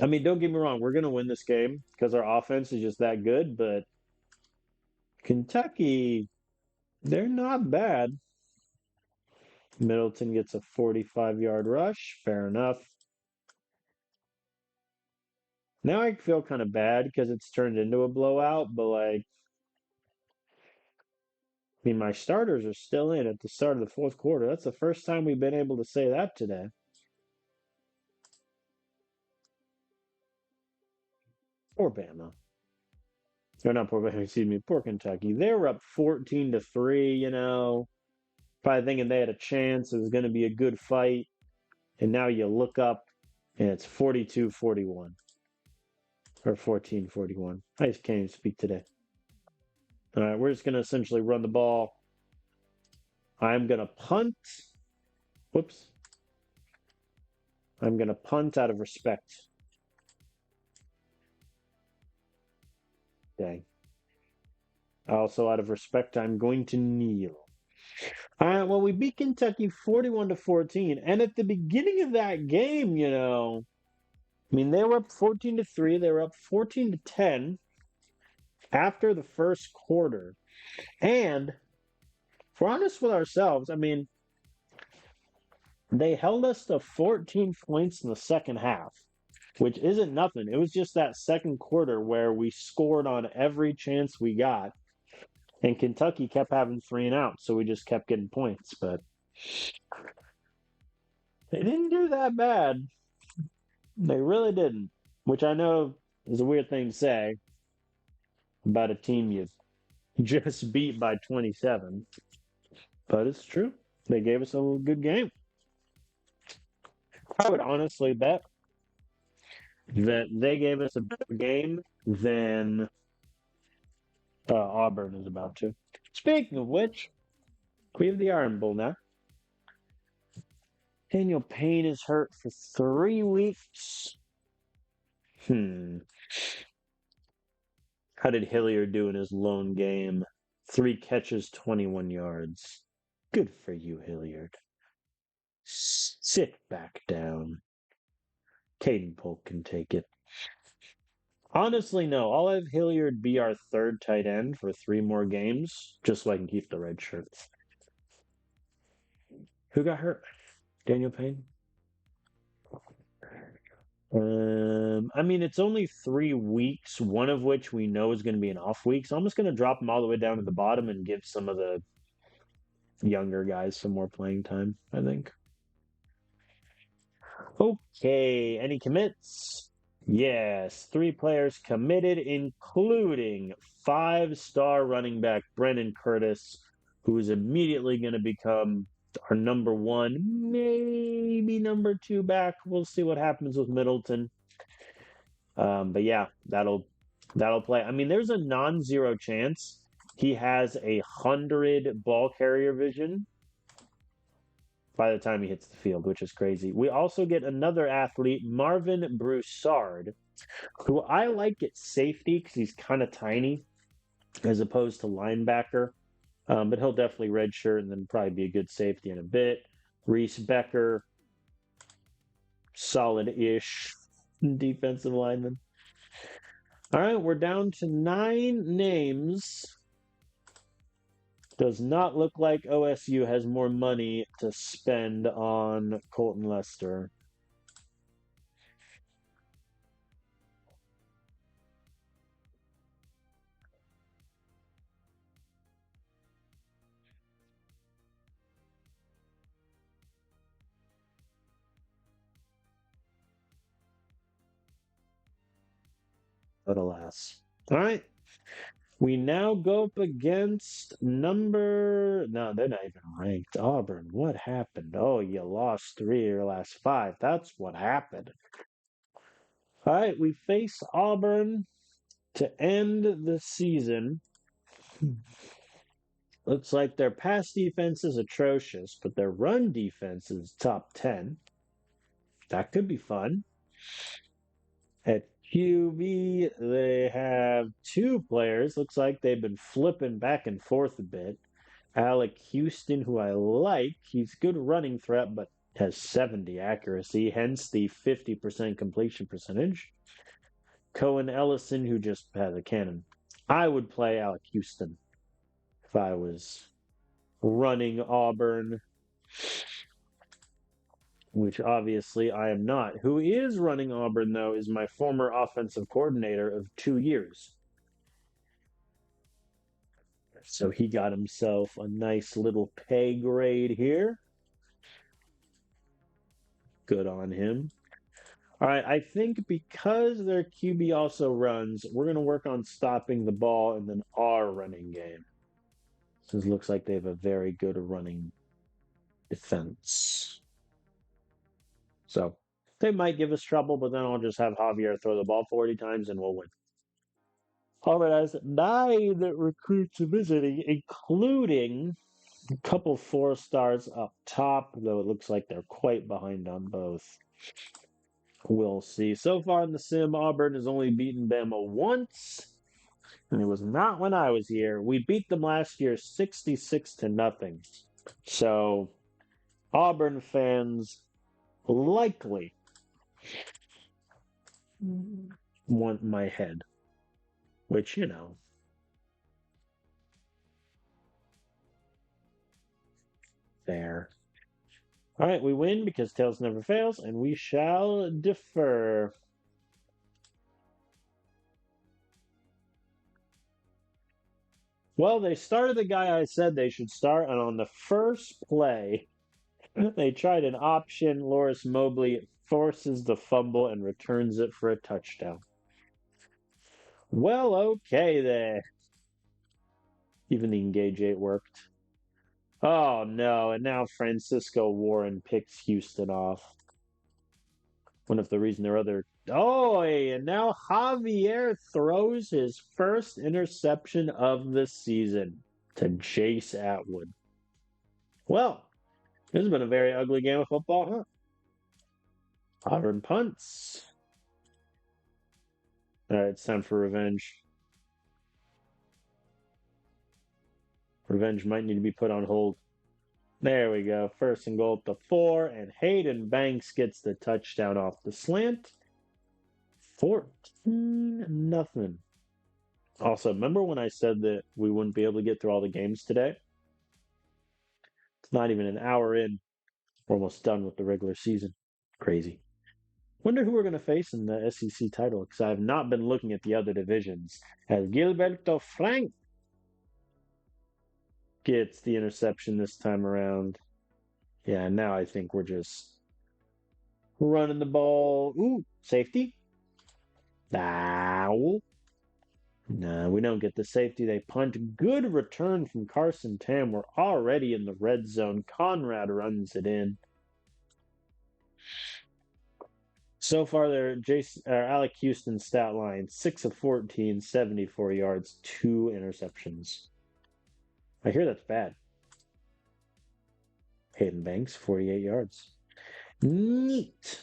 I mean, don't get me wrong. We're going to win this game because our offense is just that good. But Kentucky, they're not bad. Middleton gets a 45-yard rush. Fair enough. Now I feel kind of bad because it's turned into a blowout. But, like, I mean, my starters are still in at the start of the 4th quarter. That's the first time we've been able to say that today. Poor Bama. Or not poor Bama, excuse me, poor Kentucky. They were up 14-3, probably thinking they had a chance. It was going to be a good fight. And now you look up and it's 42-41. Or 14-41. I just can't even speak today. All right, we're just going to essentially run the ball. I'm going to punt. Whoops. I'm going to punt out of respect. Dang. Also, out of respect, I'm going to kneel. Well, we beat Kentucky 41-14, and at the beginning of that game, I mean, they were up 14-3. They were up 14-10 after the first quarter. And if we're honest with ourselves, I mean, they held us to 14 points in the second half, which isn't nothing. It was just that second quarter where we scored on every chance we got. And Kentucky kept having 3 and outs, so we just kept getting points. But they didn't do that bad. They really didn't. Which I know is a weird thing to say about a team you just beat by 27. But it's true. They gave us a good game. I would honestly bet that they gave us a better game than Auburn is about to. Speaking of which, we have the Iron Bowl now. Daniel Payne is hurt for 3 weeks. How did Hilliard do in his lone game? 3 catches, 21 yards. Good for you, Hilliard. Sit back down. Caden Polk can take it. Honestly, no. I'll have Hilliard be our 3rd tight end for 3 more games, just so I can keep the red shirt. Who got hurt? Daniel Payne? I mean, it's only 3 weeks, one of which we know is going to be an off week. So I'm just going to drop them all the way down to the bottom and give some of the younger guys some more playing time, I think. Okay, any commits? Yes, 3 players committed, including 5-star running back Brennan Curtis, who is immediately going to become our number one, maybe number two back. We'll see what happens with Middleton. But yeah, that'll play. I mean, there's a non-zero chance he has 100 ball carrier vision by the time he hits the field, which is crazy. We also get another athlete, Marvin Broussard, who I like at safety because he's kind of tiny as opposed to linebacker. But he'll definitely redshirt and then probably be a good safety in a bit. Reese Becker, solid-ish defensive lineman. All right, we're down to 9 names. Does not look like OSU has more money to spend on Colton Lester. But alas. All right. We now go up against number. No, they're not even ranked. Auburn. What happened? Oh, you lost 3 of your last 5. That's what happened. All right. We face Auburn to end the season. Looks like their pass defense is atrocious, but their run defense is top 10. That could be fun. At QB, they have 2 players. Looks like they've been flipping back and forth a bit. Alec Houston, who I like, he's good running threat, but has 70 accuracy, hence the 50% completion percentage. Cohen Ellison, who just has a cannon. I would play Alec Houston if I was running Auburn, which obviously I am not. Who is running Auburn, though, is my former offensive coordinator of 2 years. So he got himself a nice little pay grade here. Good on him. All right, I think because their QB also runs, we're going to work on stopping the ball and then our running game. This looks like they have a very good running defense. So they might give us trouble, but then I'll just have Javier throw the ball 40 times and we'll win. Auburn has 9 recruits visiting, including a couple 4 stars up top, though it looks like they're quite behind on both. We'll see. So far in the sim, Auburn has only beaten Bama once, and it was not when I was here. We beat them last year 66-0. So Auburn fans likely want my head, which, fair. All right, we win because tails never fails, and we shall defer. Well, they started the guy I said they should start, and on the first play, they tried an option. Loris Mobley forces the fumble and returns it for a touchdown. Well, okay there. Even the Engage 8 worked. Oh no, and now Francisco Warren picks Houston off. One of the reason their other. Oh, and now Javier throws his first interception of the season to Jace Atwood. Well, this has been a very ugly game of football, huh? Auburn punts. All right, it's time for revenge. Revenge might need to be put on hold. There we go. First and goal at the 4, and Hayden Banks gets the touchdown off the slant. 14-0. Also, remember when I said that we wouldn't be able to get through all the games today? It's not even an hour in. We're almost done with the regular season. Crazy. Wonder who we're going to face in the SEC title, because I have not been looking at the other divisions. As Gilberto Frank gets the interception this time around. Yeah, now I think we're just running the ball. Ooh, safety. Ow. Nah, we don't get the safety. They punt. Good return from Carson Tam. We're already in the red zone. Conrad runs it in. So far, Alec Houston's stat line 6 of 14, 74 yards, 2 interceptions. I hear that's bad. Hayden Banks, 48 yards. Neat.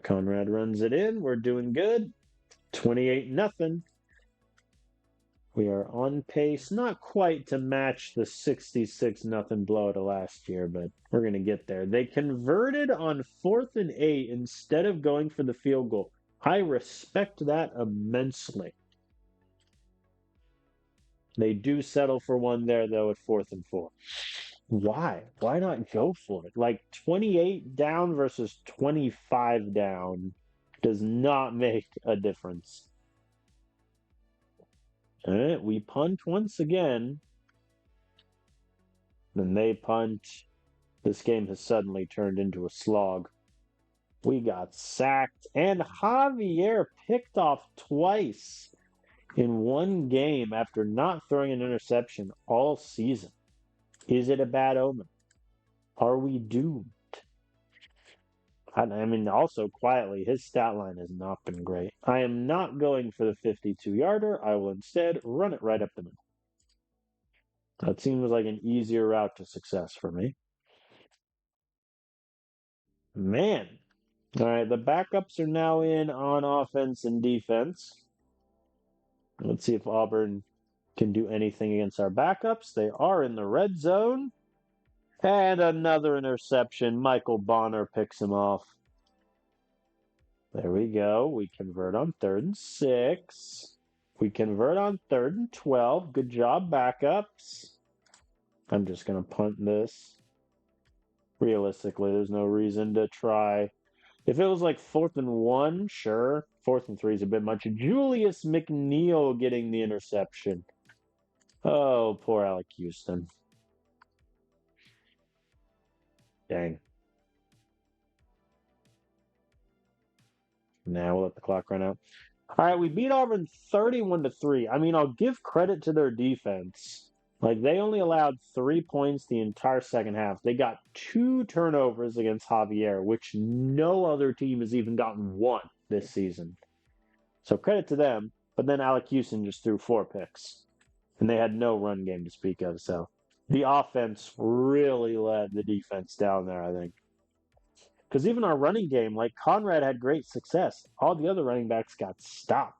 Conrad runs it in. We're doing good. 28-0. We are on pace, not quite to match the 66-0 blowout of last year, but we're going to get there. They converted on 4th and 8 instead of going for the field goal. I respect that immensely. They do settle for one there, though, at 4th and 4. Why? Why not go for it? Like 28 down versus 25 down does not make a difference. All right, we punt once again. Then they punt. This game has suddenly turned into a slog. We got sacked, and Javier picked off twice in one game after not throwing an interception all season. Is it a bad omen? Are we doomed? I mean, also quietly, his stat line has not been great. I am not going for the 52-yarder. I will instead run it right up the middle. That seems like an easier route to success for me. Man. All right, the backups are now in on offense and defense. Let's see if Auburn can do anything against our backups. They are in the red zone. And another interception. Michael Bonner picks him off. There we go. We convert on 3rd and 6. We convert on 3rd and 12. Good job, backups. I'm just going to punt this. Realistically, there's no reason to try. If it was like 4th and 1, sure. 4th and 3 is a bit much. Julius McNeil getting the interception. Oh, poor Alec Houston. Dang. Now we'll let the clock run out. All right, we beat Auburn 31-3. I mean, I'll give credit to their defense. Like, they only allowed 3 points the entire second half. They got 2 turnovers against Javier, which no other team has even gotten 1 this season. So credit to them. But then Alec Houston just threw 4 picks. And they had no run game to speak of. So the offense really let the defense down there, I think. Because even our running game, like Conrad had great success. All the other running backs got stopped.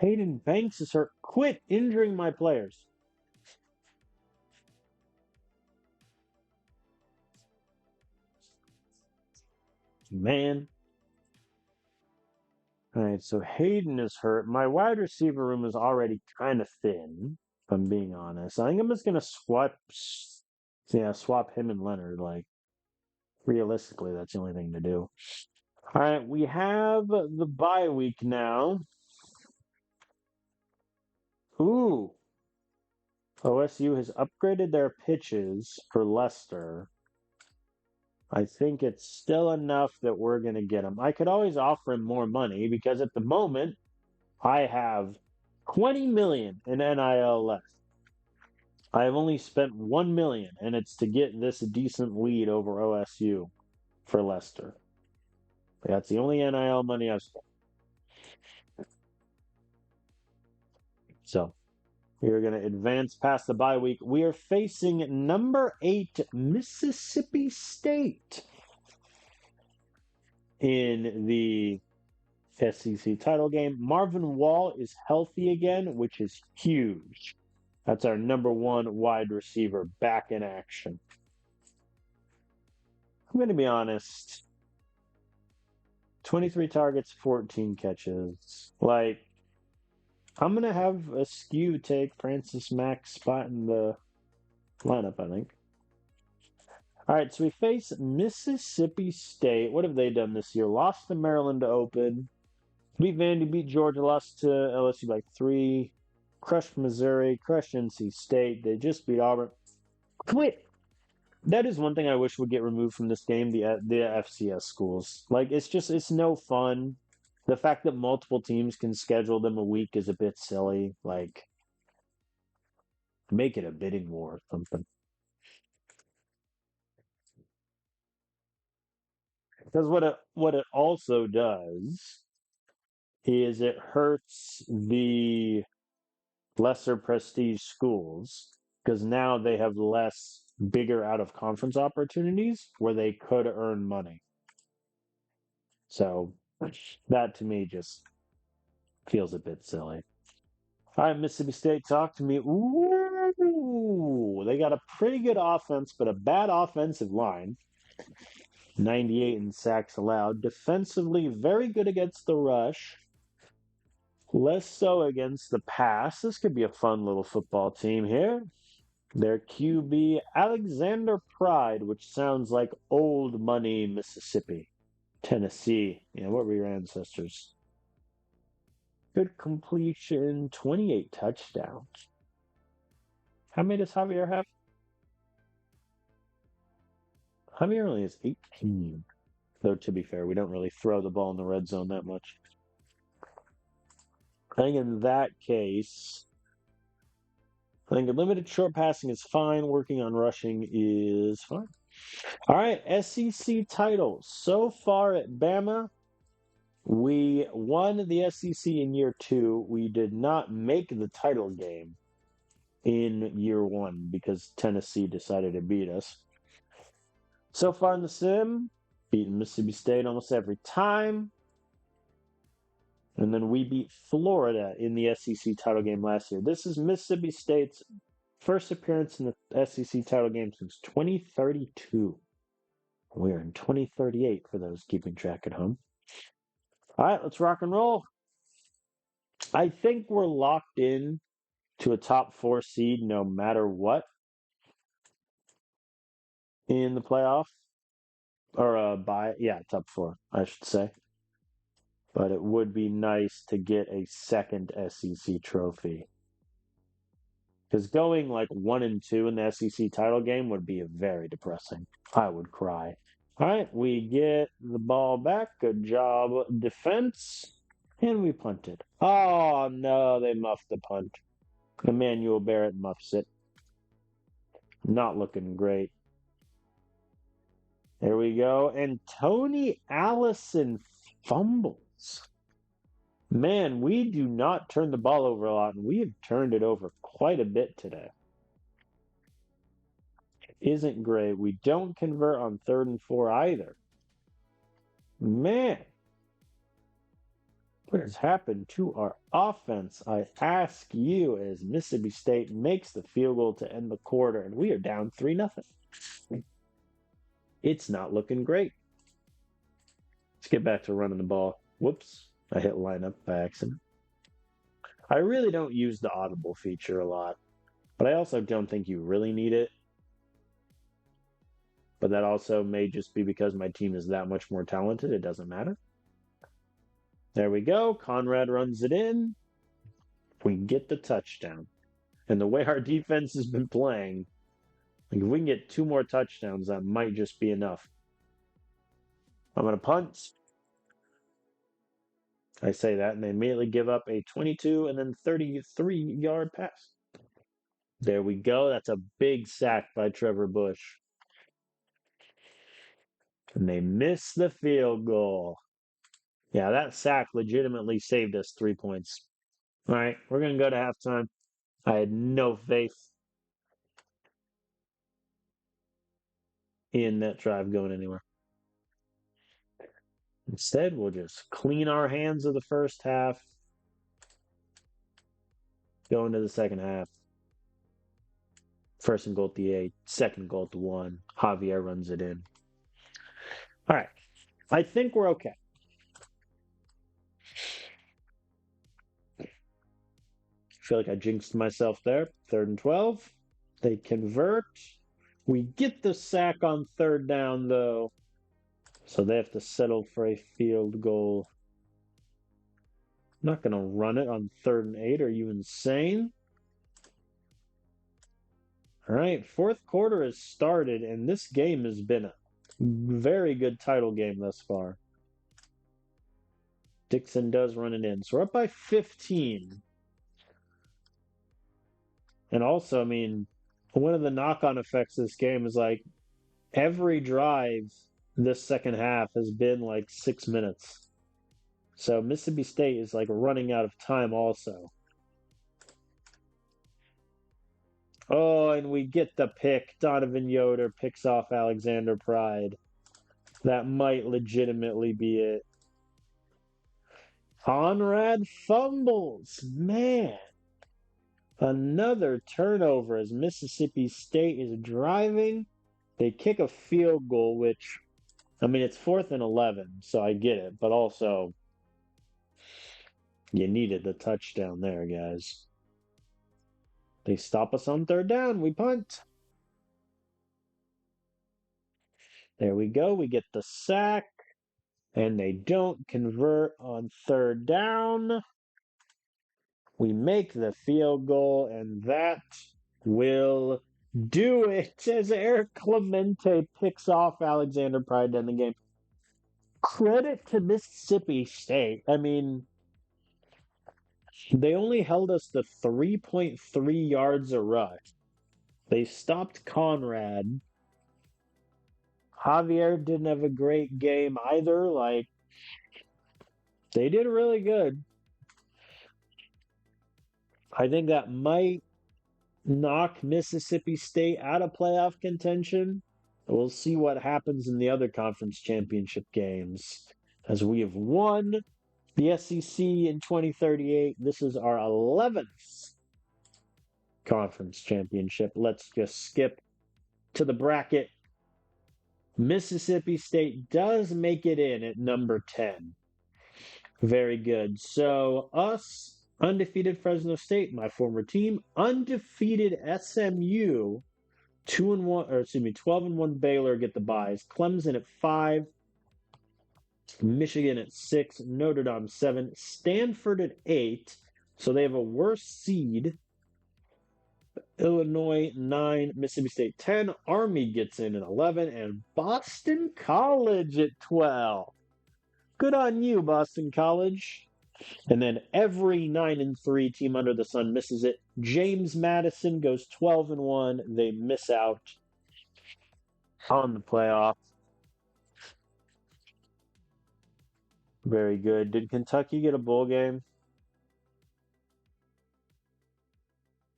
Hayden Banks is hurt. Quit injuring my players. Man. All right, so Hayden is hurt. My wide receiver room is already kind of thin, if I'm being honest. I think I'm just going to swap him and Leonard. Like, realistically, that's the only thing to do. All right, we have the bye week now. Ooh. OSU has upgraded their pitches for Leicester. I think it's still enough that we're going to get him. I could always offer him more money because at the moment I have 20 million in NIL left. I have only spent 1 million, and it's to get this decent lead over OSU for Leicester. That's the only NIL money I've spent. So we are going to advance past the bye week. We are facing number 8 Mississippi State in the SEC title game. Marvin Wall is healthy again, which is huge. That's our number 1 wide receiver back in action. I'm going to be honest. 23 targets, 14 catches. Like, I'm going to have a skew take Francis Mack's spot in the lineup, I think. All right, so we face Mississippi State. What have they done this year? Lost to Maryland to open. Beat Vandy, beat Georgia, lost to LSU by 3. Crushed Missouri, crushed NC State. They just beat Auburn. Quit. That is one thing I wish would get removed from this game. The FCS schools, like it's no fun. The fact that multiple teams can schedule them a week is a bit silly. Like, make it a bidding war or something. Because what it also does is it hurts the lesser prestige schools because now they have less bigger out of conference opportunities where they could earn money. So that to me just feels a bit silly. All right, Mississippi State, talk to me. Ooh, they got a pretty good offense, but a bad offensive line. 98 in sacks allowed. Defensively, very good against the rush. Less so against the pass. This could be a fun little football team here. Their QB, Alexander Pride, which sounds like old money Mississippi. Tennessee. Yeah, what were your ancestors? Good completion, 28 touchdowns. How many does Javier have? Javier only has 18. Though, to be fair, we don't really throw the ball in the red zone that much. I think in that case, I think limited short passing is fine. Working on rushing is fine. All right, SEC titles. So far at Bama, we won the SEC in year 2. We did not make the title game in year 1 because Tennessee decided to beat us. So far in the sim, beaten Mississippi State almost every time. And then we beat Florida in the SEC title game last year. This is Mississippi State's first appearance in the SEC title game since 2032. We're in 2038 for those keeping track at home. All right, let's rock and roll. I think we're locked in to a top 4 seed no matter what in the playoff. Or top 4, I should say. But it would be nice to get a second SEC trophy. Because going like 1-2 in the SEC title game would be very depressing. I would cry. All right, we get the ball back. Good job, defense. And we punted. Oh, no, they muffed the punt. Emmanuel Barrett muffs it. Not looking great. There we go. And Tony Allison fumbles. Man, we do not turn the ball over a lot, and we have turned it over quite a bit today. Isn't great. We don't convert on 3rd and 4 either. Man, what has happened to our offense? I ask you, as Mississippi State makes the field goal to end the quarter, and we are down 3-0. It's not looking great. Let's get back to running the ball. Whoops, I hit lineup by accident. I really don't use the audible feature a lot, but I also don't think you really need it. But that also may just be because my team is that much more talented. It doesn't matter. There we go. Conrad runs it in. We get the touchdown. And the way our defense has been playing, like if we can get 2 more touchdowns, that might just be enough. I'm going to punt. I say that, and they immediately give up a 22 and then 33-yard pass. There we go. That's a big sack by Trevor Bush. And they miss the field goal. Yeah, that sack legitimately saved us 3 points. All right, we're going to go to halftime. I had no faith in that drive going anywhere. Instead, we'll just clean our hands of the first half, go into the second half. 1st and goal at the 8, 2nd goal at the 1. Javier runs it in. All right, I think we're okay. I feel like I jinxed myself there. 3rd and 12. They convert. We get the sack on 3rd down, though. So they have to settle for a field goal. I'm not going to run it on 3rd and 8. Are you insane? All right, fourth quarter has started, and this game has been a very good title game thus far. Dixon does run it in. So we're up by 15. And also, I mean, one of the knock-on effects of this game is like every drive this second half has been like 6 minutes. So Mississippi State is like running out of time also. Oh, and we get the pick. Donovan Yoder picks off Alexander Pride. That might legitimately be it. Conrad fumbles. Man. Another turnover as Mississippi State is driving. They kick a field goal, which, I mean, it's 4th and 11, so I get it. But also, you needed the touchdown there, guys. They stop us on 3rd down. We punt. There we go. We get the sack. And they don't convert on 3rd down. We make the field goal, and that will do it as Eric Clemente picks off Alexander Pride in the game. Credit to Mississippi State. I mean, they only held us to 3.3 yards a rush. They stopped Conrad. Javier didn't have a great game either. Like, they did really good. I think that might knock Mississippi State out of playoff contention. We'll see what happens in the other conference championship games. As we have won the SEC in 2038, this is our 11th conference championship. Let's just skip to the bracket. Mississippi State does make it in at number 10. Very good. So us, undefeated Fresno State, my former team, undefeated SMU, 12-1 Baylor get the buys. Clemson at 5, Michigan at 6, Notre Dame 7, Stanford at 8. So they have a worse seed. Illinois 9, Mississippi State 10, Army gets in at 11, and Boston College at 12. Good on you, Boston College. And then every 9-3 team under the sun misses it. James Madison goes 12-1. They miss out on the playoff. Very good. Did Kentucky get a bowl game?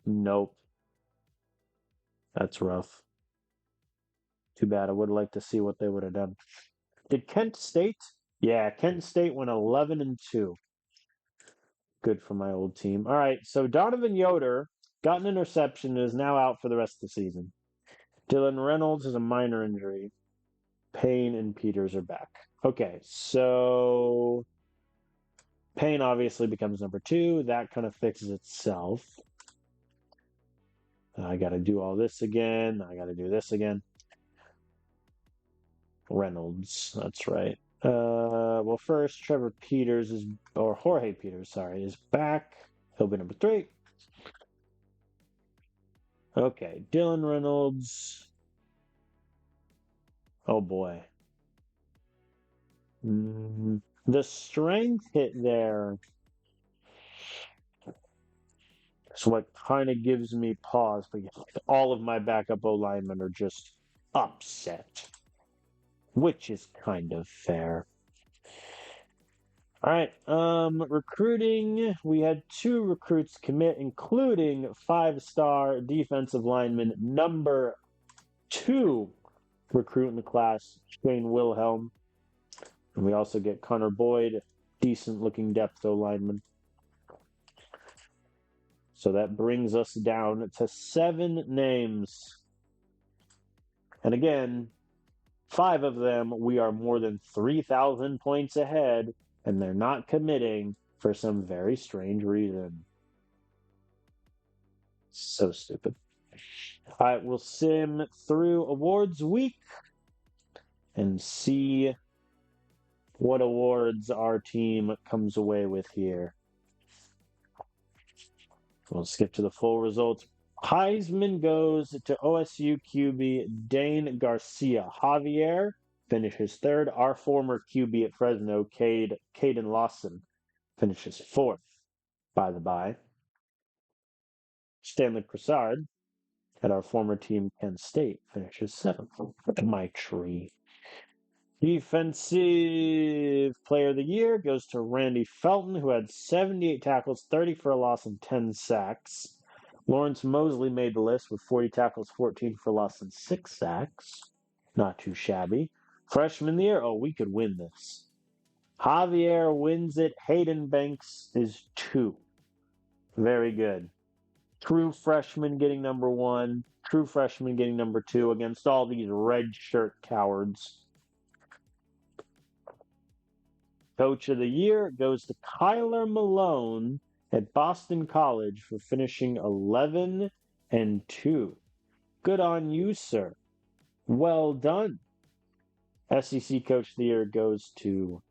Nope. That's rough. Too bad. I would like to see what they would have done. Did Kent State? Yeah, Kent State went 11-2. Good for my old team. All right, so Donovan Yoder got an interception and is now out for the rest of the season. Dylan Reynolds has a minor injury. Payne and Peters are back. Okay, so Payne obviously becomes number 2. That kind of fixes itself. I got to do all this again. I got to do this again. Reynolds, that's right. Well, first, Jorge Peters, is back. He'll be number 3. Okay, Dylan Reynolds. Oh boy. The strength hit there is what kind of gives me pause, but all of my backup O linemen are just upset, which is kind of fair. All right, recruiting. We had 2 recruits commit, including 5-star defensive lineman number 2 recruit in the class, Shane Wilhelm. And we also get Connor Boyd, decent-looking depth O-lineman. So that brings us down to 7 names. And again, 5 of them, we are more than 3,000 points ahead, and they're not committing for some very strange reason. So stupid. All right, we'll sim through awards week and see what awards our team comes away with here. We'll skip to the full results. Heisman goes to OSU QB Dane Garcia. Javier finishes third. Our former QB at Fresno, Caden Lawson, finishes fourth, by the by. Stanley Crisard at our former team, Penn State, finishes seventh. Look at my tree. Defensive Player of the Year goes to Randy Felton, who had 78 tackles, 30 for a loss, and 10 sacks. Lawrence Mosley made the list with 40 tackles, 14 for a loss, and 6 sacks. Not too shabby. Freshman of the Year, we could win this. Javier wins it. Hayden Banks is 2. Very good. True freshman getting number 1. True freshman getting number 2 against all these red shirt cowards. Coach of the Year goes to Kyler Malone at Boston College for finishing 11-2. Good on you, sir. Well done. SEC Coach of the Year goes to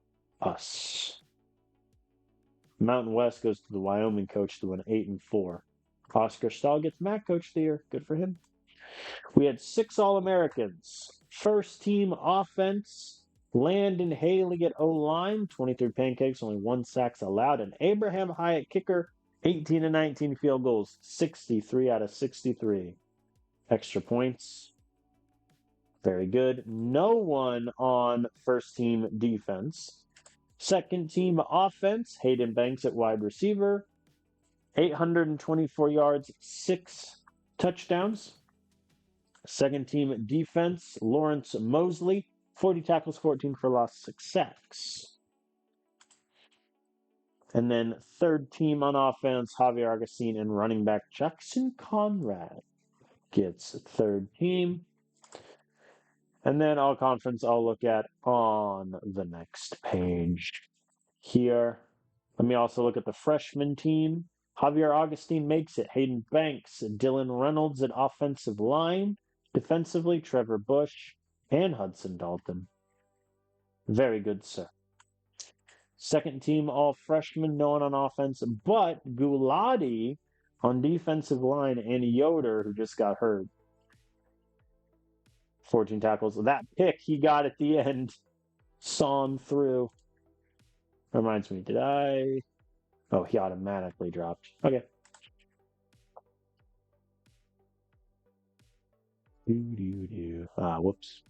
us. Mountain West goes to the Wyoming coach who went 8-4. Oscar Stahl gets MAC Coach of the Year. Good for him. We had 6 All-Americans. First team offense. Landon Haley at O-line, 23 pancakes, only 1 sacks allowed. And Abraham Hyatt kicker, 18-19 field goals, 63 out of 63. Extra points. Very good. No one on first team defense. Second team offense, Hayden Banks at wide receiver, 824 yards, 6 touchdowns. Second team defense, Lawrence Mosley, 40 tackles, 14 for loss, 6 sacks. And then third team on offense, Javier Augustine and running back Jackson Conrad gets third team. And then all conference I'll look at on the next page here. Let me also look at the freshman team. Javier Augustine makes it. Hayden Banks, Dylan Reynolds at offensive line. Defensively, Trevor Bush and Hudson Dalton. Very good, sir. Second team all freshmen, no one on offense, but Gulati on defensive line and Yoder, who just got hurt. 14 tackles. That pick he got at the end saw him through. Reminds me, did I? Oh, he automatically dropped. Okay. Whoops.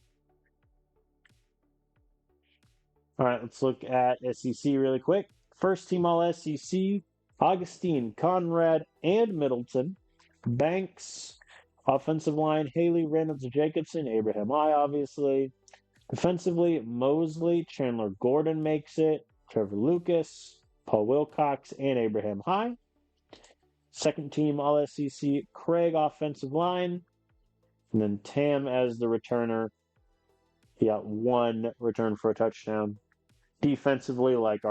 All right, let's look at SEC really quick. First team all SEC, Augustine, Conrad, and Middleton. Banks, offensive line, Haley, Reynolds, Jacobson, Abraham I, obviously. Defensively, Mosley, Chandler Gordon makes it, Trevor Lucas, Paul Wilcox, and Abraham High. Second team all SEC, Craig, offensive line. And then Tam as the returner. He got 1 return for a touchdown. Defensively, like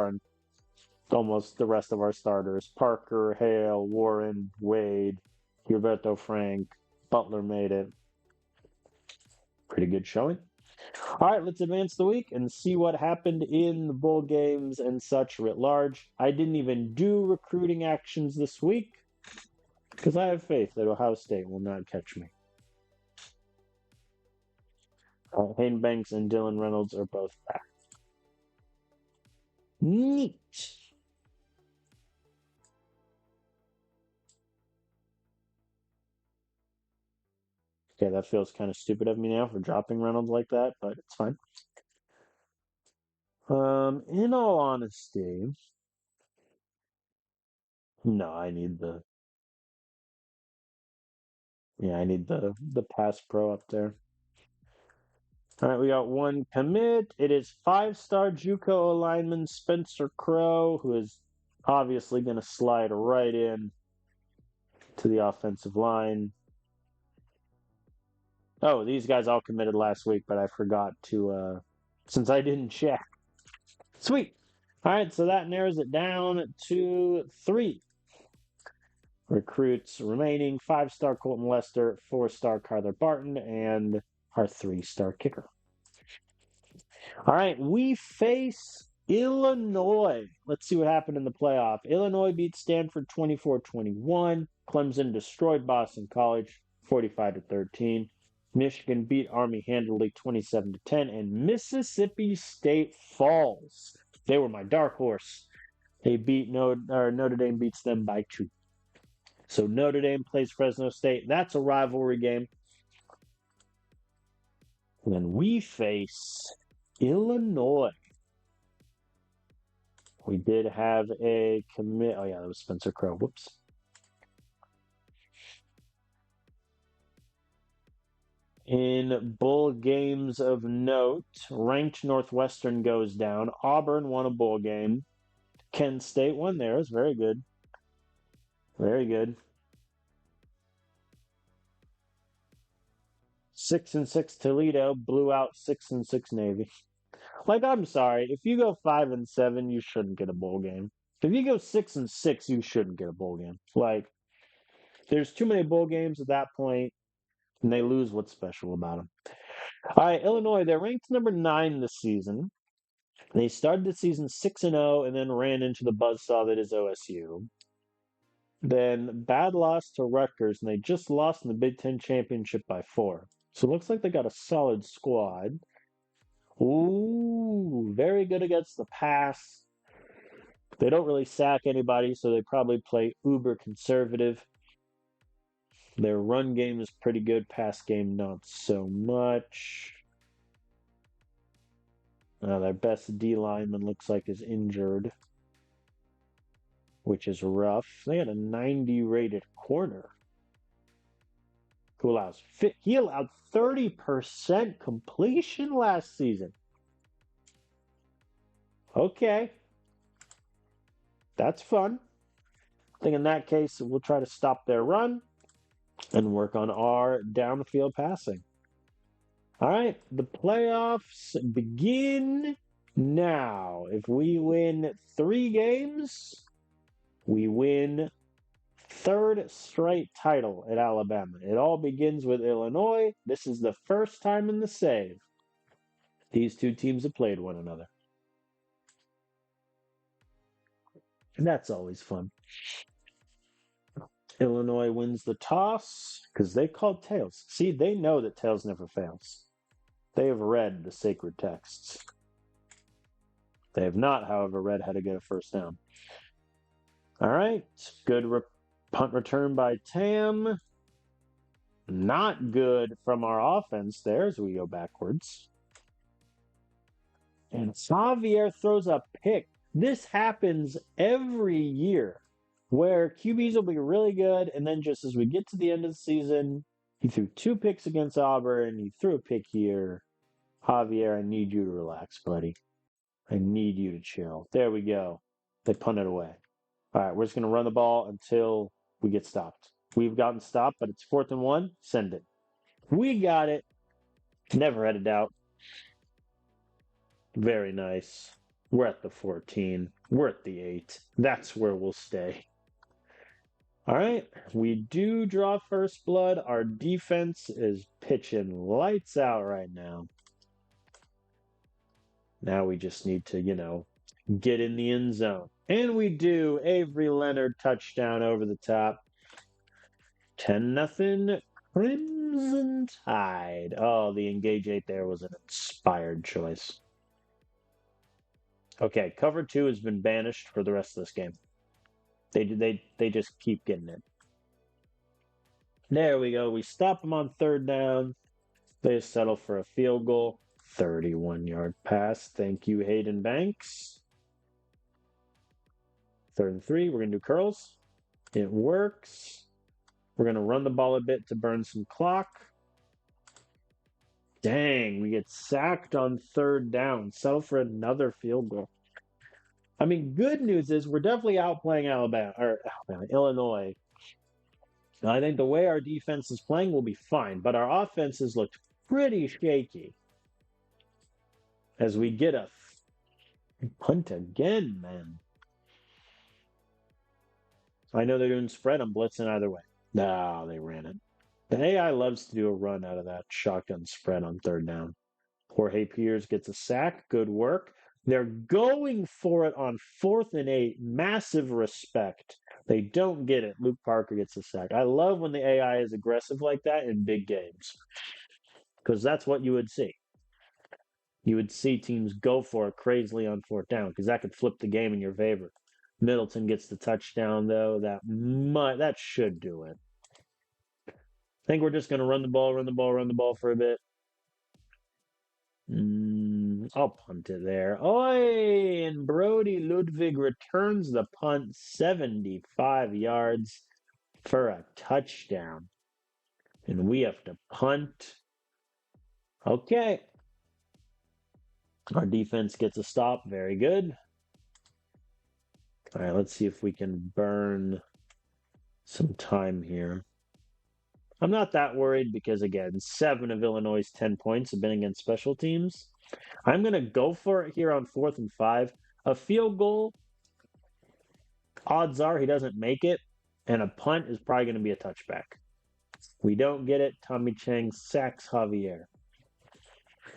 almost the rest of our starters, Parker, Hale, Warren, Wade, Gilberto Frank, Butler made it. Pretty good showing. All right, let's advance the week and see what happened in the bowl games and such writ large. I didn't even do recruiting actions this week because I have faith that Ohio State will not catch me. Hayden Banks and Dylan Reynolds are both back. Neat. Okay, that feels kind of stupid of me now for dropping Reynolds like that, but it's fine. In all honesty, no, I need the pass pro up there. All right, we got 1 commit. It is 5-star JUCO lineman Spencer Crow, who is obviously going to slide right in to the offensive line. Oh, these guys all committed last week, but I forgot to, since I didn't check. Sweet. All right, so that narrows it down to 3 recruits remaining. 5-star Colton Lester, 4-star Kyler Barton, and our 3-star kicker. All right, we face Illinois. Let's see what happened in the playoff. Illinois beat Stanford 24-21. Clemson destroyed Boston College 45-13. Michigan beat Army handily 27-10. And Mississippi State falls. They were my dark horse. They beat Notre Dame beats them by 2. So Notre Dame plays Fresno State. That's a rivalry game. And then we face Illinois. We did have a commit. Oh, yeah, that was Spencer Crow. Whoops. In bowl games of note, ranked Northwestern goes down. Auburn won a bowl game. Kent State won theirs. Very good. Very good. 6-6 Toledo blew out 6-6 Navy. Like, I'm sorry, if you go 5-7, you shouldn't get a bowl game. If you go 6-6, you shouldn't get a bowl game. Like, there's too many bowl games at that point, and they lose what's special about them. All right, Illinois, they're ranked number 9 this season. They started the season 6-0 and then ran into the buzzsaw that is OSU. Then bad loss to Rutgers, and they just lost in the Big Ten championship by 4. So it looks like they got a solid squad. Ooh, very good against the pass. They don't really sack anybody, so they probably play uber conservative. Their run game is pretty good, pass game not so much. Their best D lineman looks like is injured, which is rough. They had a 90 rated corner who he allowed 30% completion last season. Okay. That's fun. I think in that case, we'll try to stop their run and work on our downfield passing. All right, the playoffs begin now. If we win 3 games, we win 3rd straight title at Alabama. It all begins with Illinois. This is the first time in the save these two teams have played one another. And that's always fun. Illinois wins the toss because they called tails. See, they know that tails never fails. They have read the sacred texts. They have not, however, read how to get a first down. All right, good punt return by Tam. Not good from our offense there as we go backwards. And Xavier throws a pick. This happens every year where QBs will be really good, and then just as we get to the end of the season, he threw 2 picks against Auburn, he threw a pick here. Javier, I need you to relax, buddy. I need you to chill. There we go. They punted away. All right, we're just going to run the ball until we get stopped. We've gotten stopped, but it's 4th and 1. Send it. We got it. Never had a doubt. Very nice. We're at the 14. We're at the 8. That's where we'll stay. All right, we do draw first blood. Our defense is pitching lights out right now. Now we just need to, get in the end zone. And we do. Avery Leonard touchdown over the top. 10-0 Crimson Tide. Oh, the engage 8 there was an inspired choice. Okay, cover 2 has been banished for the rest of this game. They just keep getting it. There we go. We stop them on 3rd down. They settle for a field goal. 31-yard pass. Thank you, Hayden Banks. 3rd and 3. We're going to do curls. It works. We're going to run the ball a bit to burn some clock. Dang, we get sacked on 3rd down. Settle for another field goal. I mean, good news is we're definitely outplaying Illinois. I think the way our defense is playing will be fine, but our offense has looked pretty shaky. As we get a punt again, man. I know they're doing spread. I'm blitzing either way. No, they ran it. The AI loves to do a run out of that shotgun spread on 3rd down. Jorge Piers gets a sack. Good work. They're going for it on 4th and 8. Massive respect. They don't get it. Luke Parker gets a sack. I love when the AI is aggressive like that in big games because that's what you would see. You would see teams go for it crazily on 4th down because that could flip the game in your favor. Middleton gets the touchdown, though. That should do it. I think we're just going to run the ball for a bit. I'll punt it there. Oi! And Brody Ludwig returns the punt 75 yards for a touchdown. And we have to punt. Okay. Our defense gets a stop. Very good. All right, let's see if we can burn some time here. I'm not that worried because, again, 7 of Illinois' 10 points have been against special teams. I'm going to go for it here on 4th and 5. A field goal, odds are he doesn't make it, and a punt is probably going to be a touchback. We don't get it. Tommy Chang sacks Javier.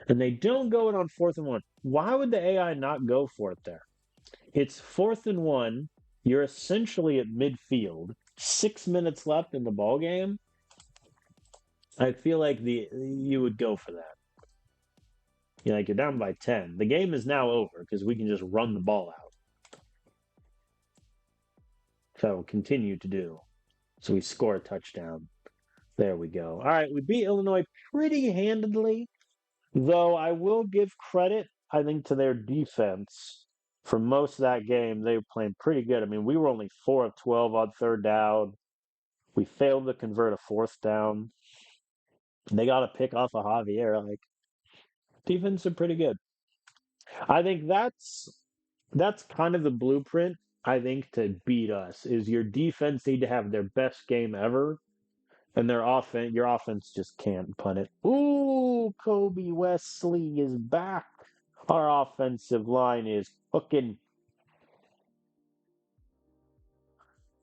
And they don't go it on 4th and 1. Why would the AI not go for it there? It's 4th and 1. You're essentially at midfield. 6 minutes left in the ball game. I feel like you would go for that. You're down by 10. The game is now over because we can just run the ball out. So I will continue to do. So we score a touchdown. There we go. All right, we beat Illinois pretty handedly, though I will give credit, I think, to their defense. For most of that game, they were playing pretty good. I mean, we were only 4 of 12 on 3rd down. We failed to convert a 4th down. They got a pick off of Javier. Defense are pretty good. I think that's kind of the blueprint, I think, to beat us, is your defense need to have their best game ever, and your offense just can't punt it. Ooh, Kobe Wesley is back. Our offensive line is cooking.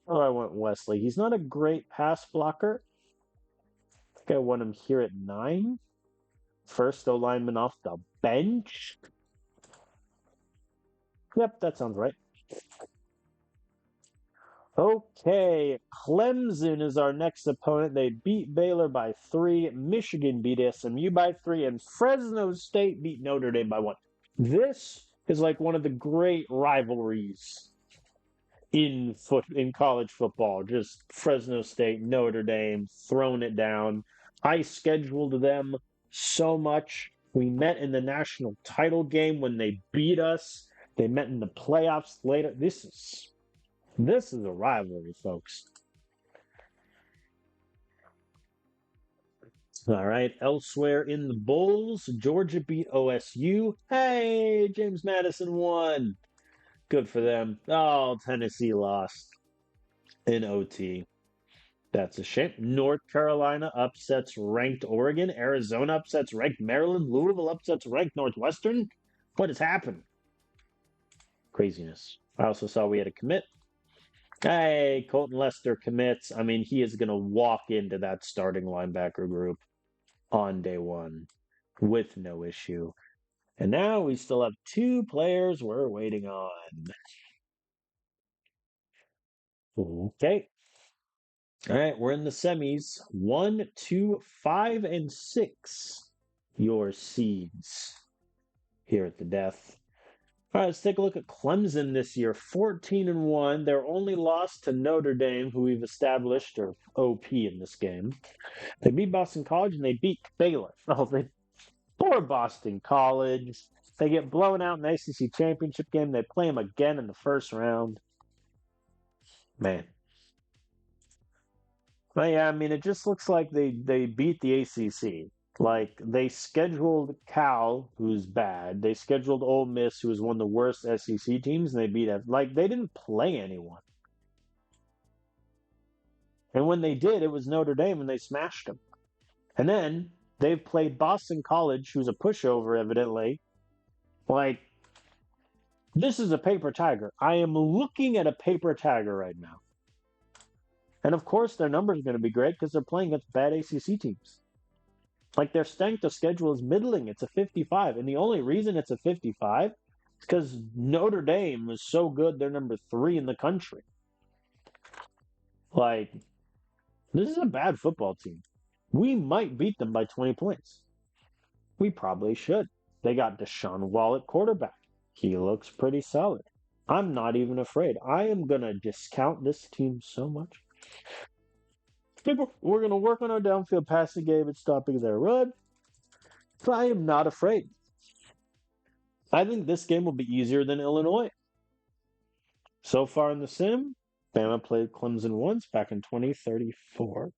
Oh, I went Wesley. He's not a great pass blocker. I think I want him here at 9. First lineman off the bench. Yep, that sounds right. Okay, Clemson is our next opponent. They beat Baylor by 3. Michigan beat SMU by 3. And Fresno State beat Notre Dame by 1. This is like one of the great rivalries in college football. Just Fresno State, Notre Dame, throwing it down. I scheduled them so much. We met in the national title game when they beat us. They met in the playoffs later. This is a rivalry, folks. All right. Elsewhere in the bowls, Georgia beat OSU. Hey, James Madison won. Good for them. Oh, Tennessee lost in OT. That's a shame. North Carolina upsets ranked Oregon. Arizona upsets ranked Maryland. Louisville upsets ranked Northwestern. What has happened? Craziness. I also saw we had a commit. Hey, Colton Lester commits. I mean, he is going to walk into that starting linebacker group on day 1 with no issue. And now we still have 2 players we're waiting on. Okay. All right, we're in the semis. 1, 2, 5, and 6. Your seeds here at the death. All right, let's take a look at Clemson this year. 14-1. Their only loss to Notre Dame, who we've established are OP in this game. They beat Boston College and they beat Baylor. Poor Boston College. They get blown out in the ACC championship game. They play them again in the first round. Man. But yeah, I mean, it just looks like they beat the ACC. They scheduled Cal, who's bad. They scheduled Ole Miss, who is one of the worst SEC teams, and they beat it. They didn't play anyone. And when they did, it was Notre Dame, and they smashed them. And then they've played Boston College, who's a pushover, evidently. This is a paper tiger. I am looking at a paper tiger right now. And of course, their numbers are going to be great because they're playing against bad ACC teams. Their strength of schedule is middling. It's a 55. And the only reason it's a 55 because Notre Dame is so good, they're number 3 in the country. Like, this is a bad football team. We might beat them by 20 points. We probably should. They got Deshaun Wall at quarterback. He looks pretty solid. I'm not even afraid. I am going to discount this team so much. We're going to work on our downfield passing game and stopping their run. But I am not afraid. I think this game will be easier than Illinois. So far in the sim, Bama played Clemson once back in 2034.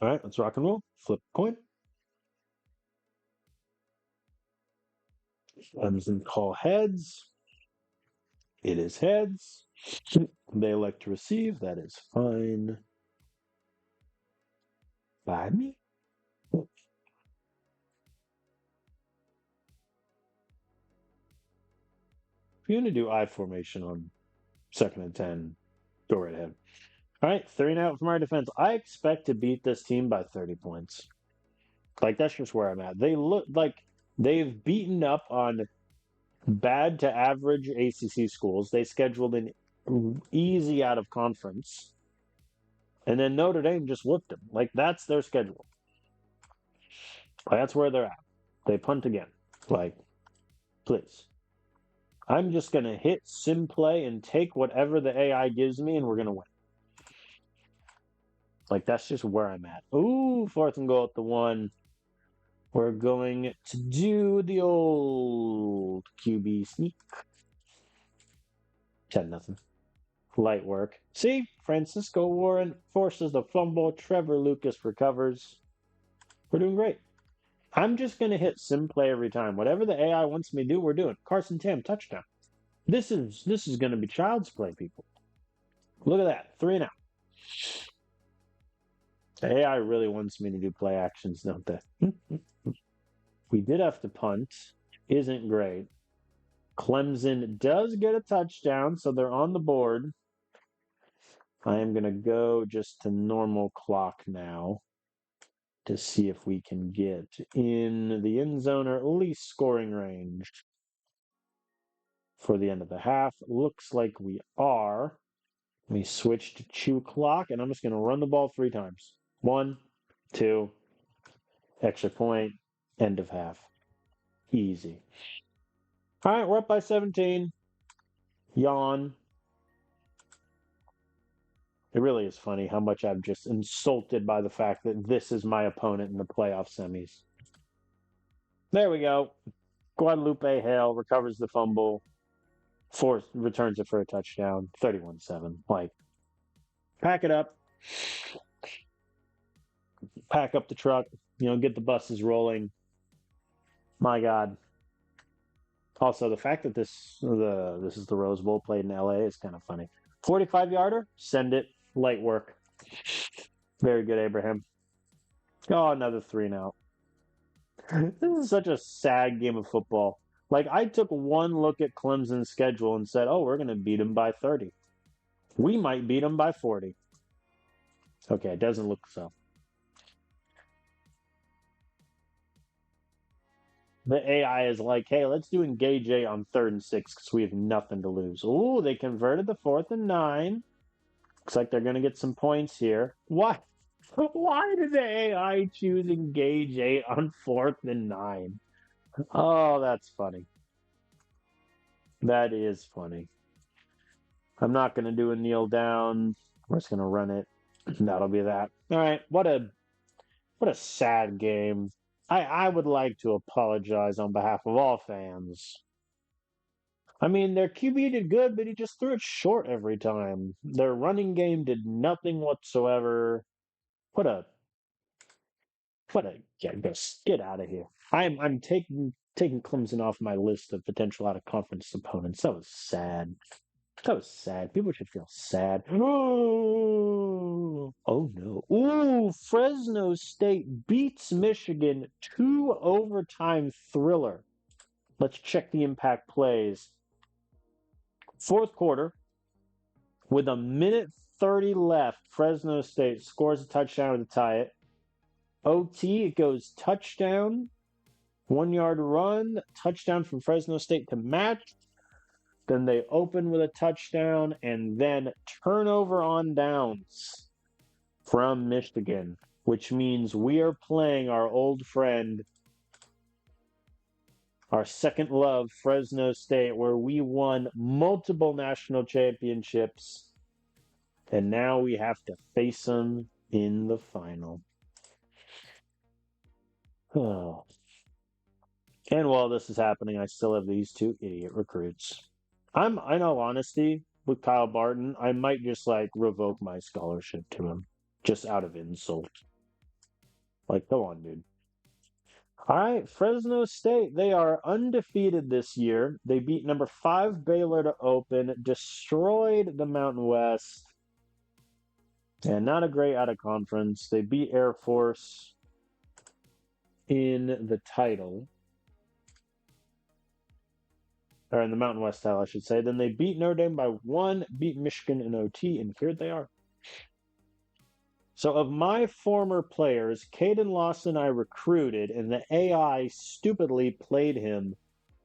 All right, let's rock and roll. Flip coin. Clemson call heads. It is heads. They elect to receive. That is fine. By me? If you're going to do I formation on 2nd and 10, go right ahead. All right, 3 and out from our defense. I expect to beat this team by 30 points. Like, that's just where I'm at. They look like they've beaten up on bad to average ACC schools. They scheduled an easy out of conference. And then Notre Dame just whooped them. Like, that's their schedule. That's where they're at. They punt again. Like, please. I'm just going to hit sim play and take whatever the AI gives me, and we're going to win. Like, that's just where I'm at. Ooh, 4th and goal at the 1. We're going to do the old QB sneak. 10-0. Light work. See? Francisco Warren forces the fumble. Trevor Lucas recovers. We're doing great. I'm just going to hit sim play every time. Whatever the AI wants me to do, we're doing. Carson Tam, touchdown. This is going to be child's play, people. Look at that. 3 and out. The AI really wants me to do play actions, don't they? We did have to punt. Isn't great. Clemson does get a touchdown, so they're on the board. I am going to go just to normal clock now to see if we can get in the end zone or at least scoring range for the end of the half. Looks like we are. We switch to chew clock, and I'm just going to run the ball 3 times. 1, 2, extra point, end of half. Easy. All right, we're up by 17. Yawn. It really is funny how much I'm just insulted by the fact that this is my opponent in the playoff semis. There we go. Guadalupe Hale recovers the fumble. Returns it for a touchdown. 31-7. Like, pack it up. Pack up the truck. Get the buses rolling. My God. Also, the fact that this is the Rose Bowl played in LA is kind of funny. 45-yarder, send it. Light work. Very good, Abraham. Oh, another 3 and out. This is such a sad game of football. Like, I took one look at Clemson's schedule and said, oh, we're going to beat them by 30. We might beat them by 40. Okay, it doesn't look so. The AI is like, hey, let's do engage A on 3rd and 6 because we have nothing to lose. Ooh, they converted the 4th and 9. Looks like they're going to get some points here. Why? Why did the AI choose engage 8 on 4th and 9? Oh, that's funny. That is funny. I'm not going to do a kneel down. We're just going to run it. That'll be that. All right. What a sad game. I would like to apologize on behalf of all fans. I mean, their QB did good, but he just threw it short every time. Their running game did nothing whatsoever. Just get out of here. I'm taking Clemson off my list of potential out of conference opponents. That was sad. That was sad. People should feel sad. Oh no. Ooh, Fresno State beats Michigan 2 overtime thriller. Let's check the impact plays. 4th quarter with 1:30 1:30 left. Fresno State scores a touchdown to tie it. OT, it goes touchdown, 1 yard run, touchdown from Fresno State to match. Then they open with a touchdown, and then turnover on downs from Michigan, which means we are playing our old friend, our second love, Fresno State, where we won multiple national championships, and now we have to face them in the final. Oh. And while this is happening, I still have these two idiot recruits. In all honesty, with Kyle Barton, I might just revoke my scholarship to him, just out of insult. Come on, dude. All right, Fresno State, they are undefeated this year. They beat number 5 Baylor to open, destroyed the Mountain West, and not a great out of conference. They beat Air Force in the title, or in the Mountain West title, I should say. Then they beat Notre Dame by 1, beat Michigan in OT, and here they are. So of my former players, Caden Lawson I recruited, and the AI stupidly played him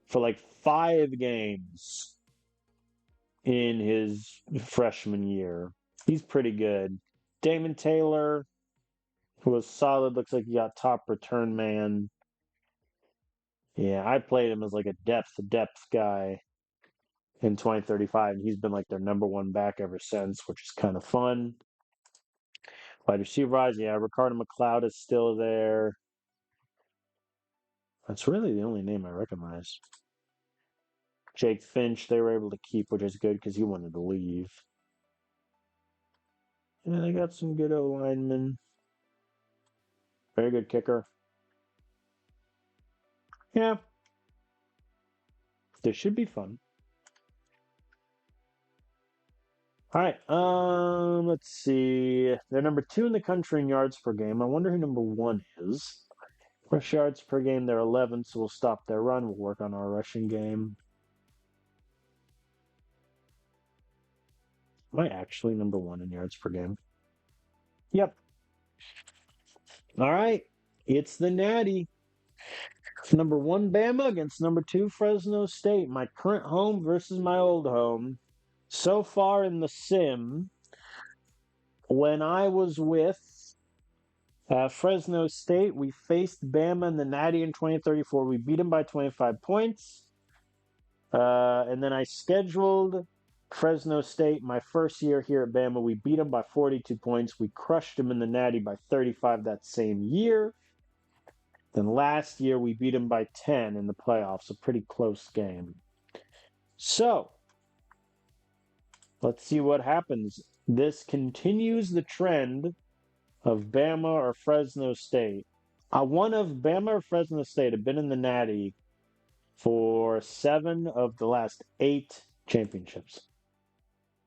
for 5 games in his freshman year. He's pretty good. Damon Taylor was solid. Looks like he got top return man. Yeah, I played him as a depth guy in 2035, and he's been their number 1 back ever since, which is kind of fun. Wide receiver rise, yeah, Ricardo McLeod is still there. That's really the only name I recognize. Jake Finch, they were able to keep, which is good because he wanted to leave. Yeah, they got some good O-linemen. Very good kicker. Yeah. This should be fun. All right, let's see. They're number 2 in the country in yards per game. I wonder who number 1 is. Rush yards per game, they're 11, so we'll stop their run. We'll work on our rushing game. Am I actually number 1 in yards per game? Yep. All right, it's the Natty. Number 1 Bama against number 2 Fresno State. My current home versus my old home. So far in the sim, when I was with Fresno State, we faced Bama in the Natty in 2034. We beat them by 25 points. And then I scheduled Fresno State my first year here at Bama. We beat them by 42 points. We crushed them in the Natty by 35 that same year. Then last year, we beat them by 10 in the playoffs. A pretty close game. So, let's see what happens. This continues the trend of Bama or Fresno State. One of Bama or Fresno State have been in the Natty for 7 of the last 8 championships,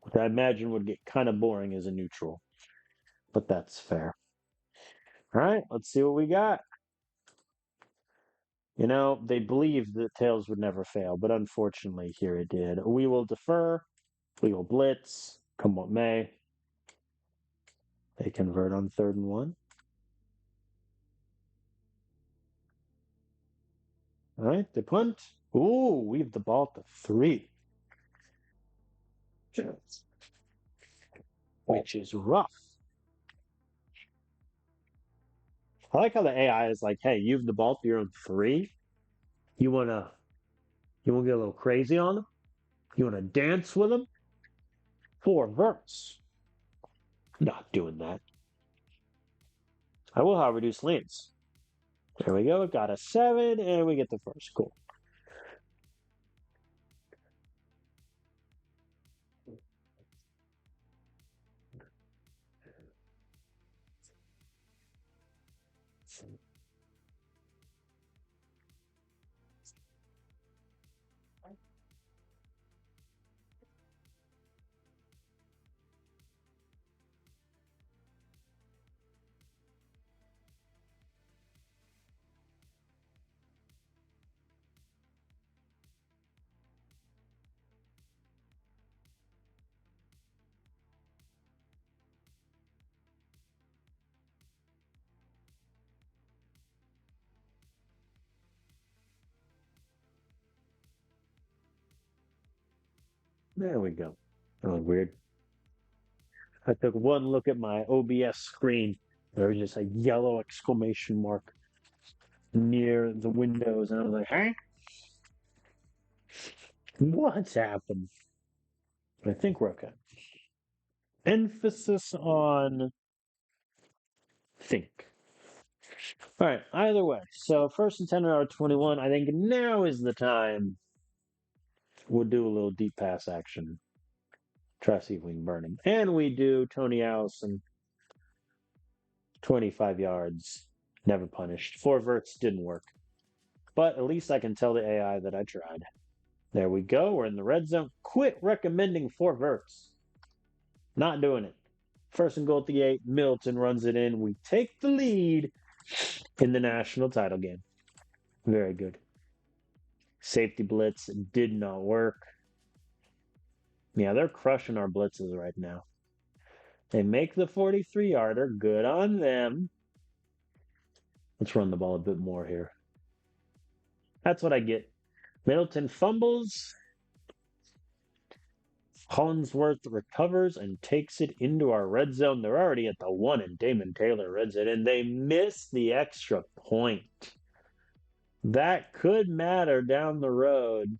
which I imagine would get kind of boring as a neutral, but that's fair. All right, let's see what we got. They believed that Tails would never fail, but unfortunately, here it did. We will defer. We will blitz. Come what may. They convert on 3rd and 1. All right, they punt. Ooh, weave the ball to 3. Which is rough. I like how the AI is hey, you've the ball to your own 3. You wanna get a little crazy on them? You wanna dance with them? 4 verts. Not doing that. I will, however, do slants. There we go. Got a 7, and we get the first. Cool. There we go. That was weird. I took one look at my OBS screen. There was just a yellow exclamation mark near the windows, and I was like, "Huh? What's happened?" But I think we're okay. Emphasis on think. All right. Either way, so first and 10 hour 21. I think now is the time. We'll do a little deep pass action. Try to see if we can burn him, and we do. Tony Allison, 25 yards, never punished. 4 verts didn't work, but at least I can tell the AI that I tried. There we go. We're in the red zone. Quit recommending 4 verts. Not doing it. First and goal at the 8. Middleton runs it in. We take the lead in the national title game. Very good. Safety blitz did not work. Yeah, they're crushing our blitzes right now. They make the 43-yarder. Good on them. Let's run the ball a bit more here. That's what I get. Middleton fumbles. Hollingsworth recovers and takes it into our red zone. They're already at the 1, and Damon Taylor reads it, and they miss the extra point. That could matter down the road,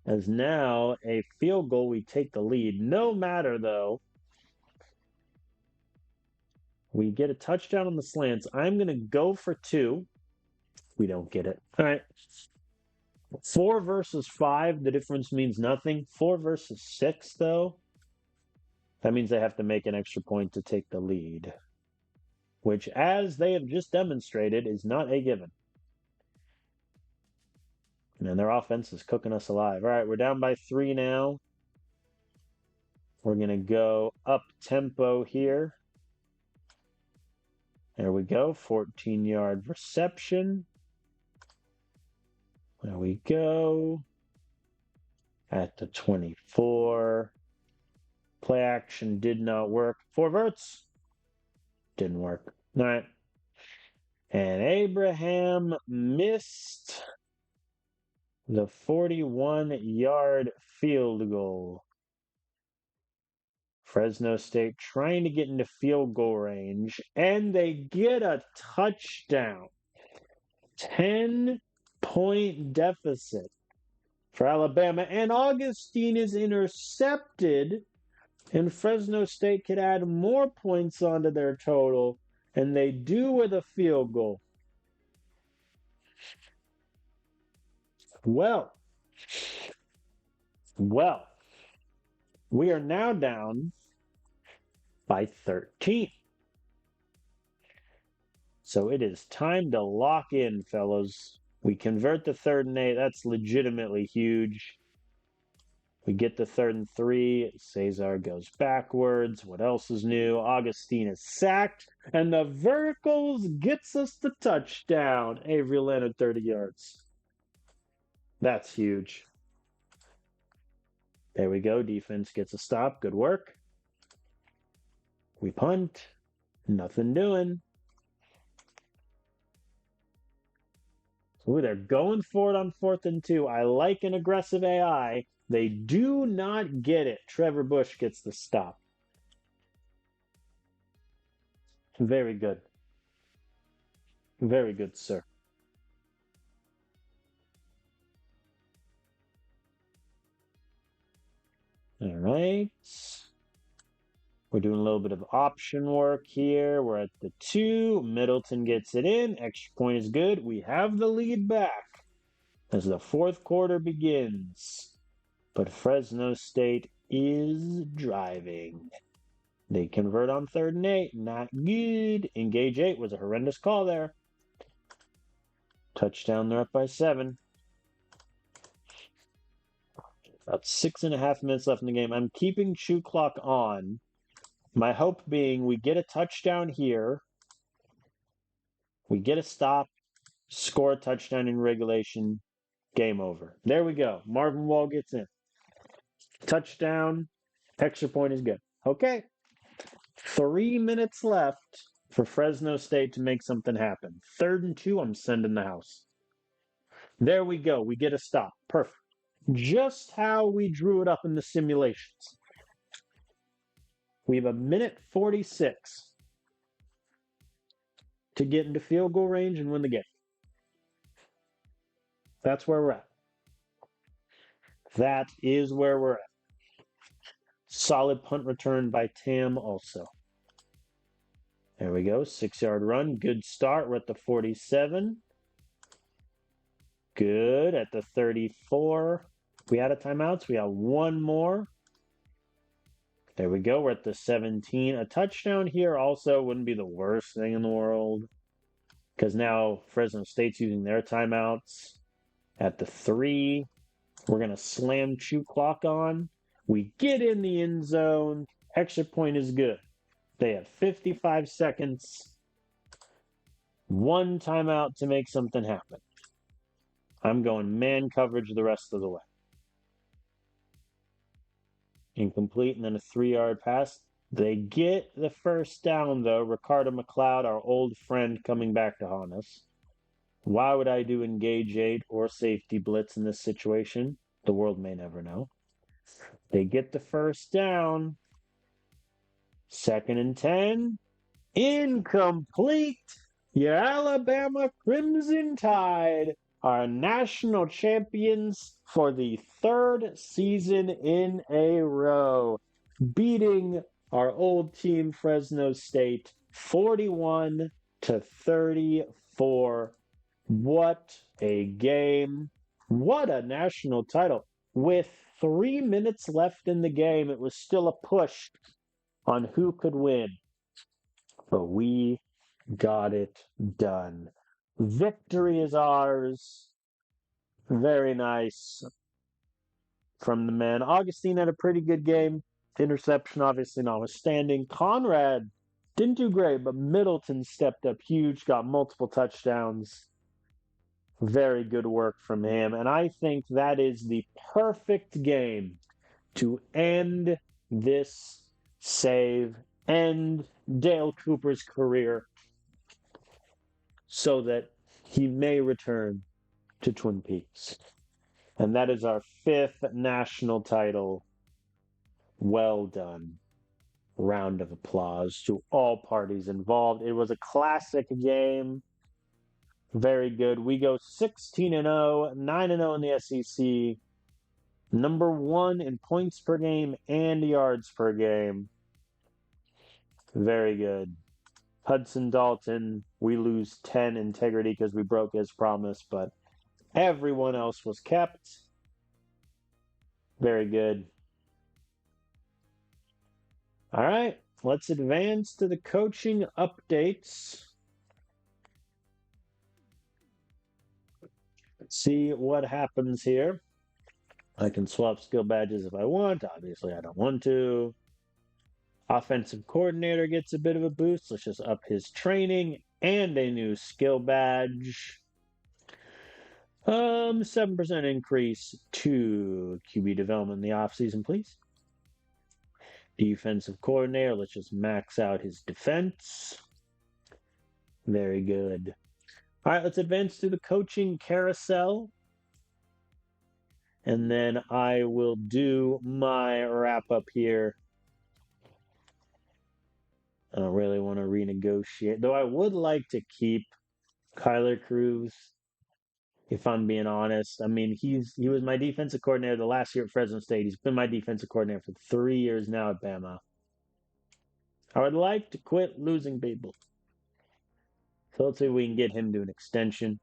as now a field goal, we take the lead. No matter, though. We get a touchdown on the slants. I'm going to go for 2. We don't get it. All right. 4 versus 5, the difference means nothing. 4 versus 6, though, that means they have to make an extra point to take the lead, which, as they have just demonstrated, is not a given. And their offense is cooking us alive. All right, we're down by 3 now. We're going to go up tempo here. There we go. 14-yard reception. There we go. At the 24. Play action did not work. 4 verts. Didn't work. All right. And Abraham missed the 41-yard field goal. Fresno State trying to get into field goal range, and they get a touchdown. 10-point deficit for Alabama, and Augustine is intercepted, and Fresno State could add more points onto their total, and they do with a field goal. Well, we are now down by 13. So it is time to lock in, fellas. We convert the 3rd and 8. That's legitimately huge. We get the 3rd and 3. Cesar goes backwards. What else is new? Augustine is sacked. And the verticals gets us the touchdown. Avery Leonard, 30 yards. That's huge. There we go. Defense gets a stop. Good work. We punt. Nothing doing. Ooh, they're going for it on 4th and 2. I like an aggressive AI. They do not get it. Trevor Bush gets the stop. Very good. Very good, sir. All right. We're doing a little bit of option work here. We're at the 2. Middleton gets it in. Extra point is good. We have the lead back as the 4th quarter begins. But Fresno State is driving. They convert on 3rd and 8. Not good. Engage 8 was a horrendous call there. Touchdown, they're up by 7. About 6.5 minutes left in the game. I'm keeping shoe clock on. My hope being we get a touchdown here. We get a stop. Score a touchdown in regulation. Game over. There we go. Marvin Wall gets in. Touchdown. Extra point is good. Okay. 3 minutes left for Fresno State to make something happen. 3rd and 2, I'm sending the house. There we go. We get a stop. Perfect. just how we drew it up in the simulations. We have a minute 46 to get into field goal range and win the game. That's where we're at. That is where we're at. Solid punt return by Tam also. There we go. 6-yard run. Good start. We're at the 47. Good at the 34. We out of timeouts. We have one more. There we go. We're at the 17. A touchdown here also wouldn't be the worst thing in the world, because now Fresno State's using their timeouts. At the 3, we're going to slam chew clock on. We get in the end zone. Extra point is good. They have 55 seconds. One timeout to make something happen. I'm going man coverage the rest of the way. Incomplete, and then a 3-yard pass. They get the first down, though. Ricardo McLeod, our old friend, coming back to haunt us. Why would I do engage 8 or safety blitz in this situation? The world may never know. They get the first down. 2nd and 10. Incomplete. Your Alabama Crimson Tide are national champions for the 3rd season in a row, beating our old team Fresno State 41-34. What a game. What a national title. With 3 minutes left in the game, it was still a push on who could win. But we got it done. Victory is ours. Very nice from the man. Augustine had a pretty good game. Interception, obviously, notwithstanding. Conrad didn't do great, but Middleton stepped up huge, got multiple touchdowns. Very good work from him. And I think that is the perfect game to end this save, end Dale Cooper's career, so that he may return to Twin Peaks. And that is our 5th national title. Well done. Round of applause to all parties involved. It was a classic game. Very good. We go 16-0, 9-0 in the SEC. Number 1 in points per game and yards per game. Very good. Hudson Dalton, we lose 10 integrity because we broke his promise, but everyone else was kept. Very good. All right, let's advance to the coaching updates. Let's see what happens here. I can swap skill badges if I want. Obviously, I don't want to. Offensive coordinator gets a bit of a boost. Let's just up his training and a new skill badge. 7% increase to QB development in the offseason, please. Defensive coordinator, let's just max out his defense. Very good. All right, let's advance to the coaching carousel. And then I will do my wrap up here. I don't really want to renegotiate, though I would like to keep Kyler Cruz, if I'm being honest. I mean, he was my defensive coordinator the last year at Fresno State. He's been my defensive coordinator for 3 years now at Bama. I would like to quit losing people. So let's see if we can get him to an extension.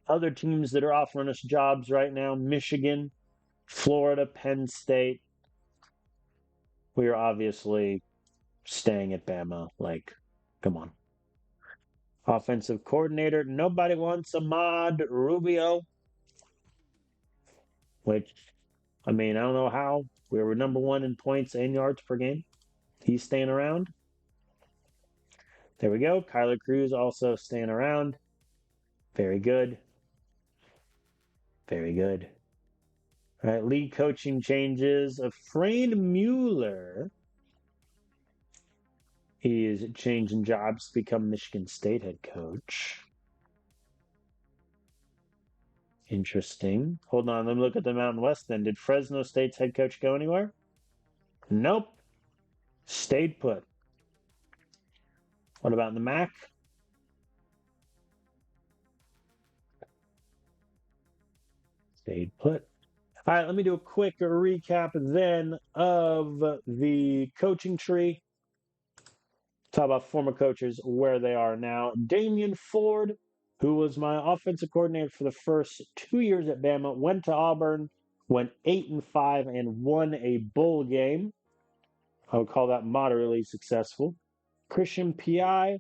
Other teams that are offering us jobs right now: Michigan, Florida, Penn State. We are obviously staying at Bama. Like, come on. Offensive coordinator, nobody wants Ahmad Rubio. Which, I mean, I don't know how. We were number 1 in points and yards per game. He's staying around. There we go. Kyler Cruz also staying around. Very good. Very good. All right, lead coaching changes. Efrain Mueller He is changing jobs to become Michigan State head coach. Interesting. Hold on, let me look at the Mountain West then. Did Fresno State's head coach go anywhere? Nope. Stayed put. What about the MAC? Stayed put. All right, let me do a quick recap then of the coaching tree. Talk about former coaches, where they are now. Damian Ford, who was my offensive coordinator for the first 2 years at Bama, went to Auburn, went 8-5, and won a bowl game. I would call that moderately successful. Christian Pi,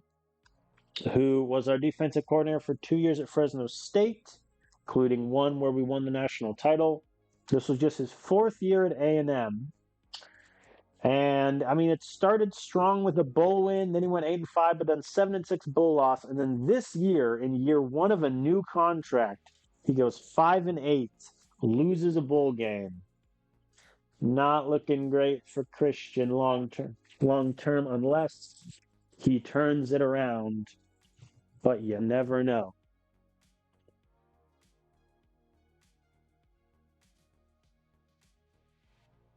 who was our defensive coordinator for 2 years at Fresno State, including one where we won the national title. This was just his fourth year at A&M. And I mean, it started strong with a bowl win. Then he went 8-5, but then 7-6 bowl loss. And then this year, in year one of a new contract, he goes 5-8, loses a bowl game. Not looking great for Christian long term, unless he turns it around. But you never know.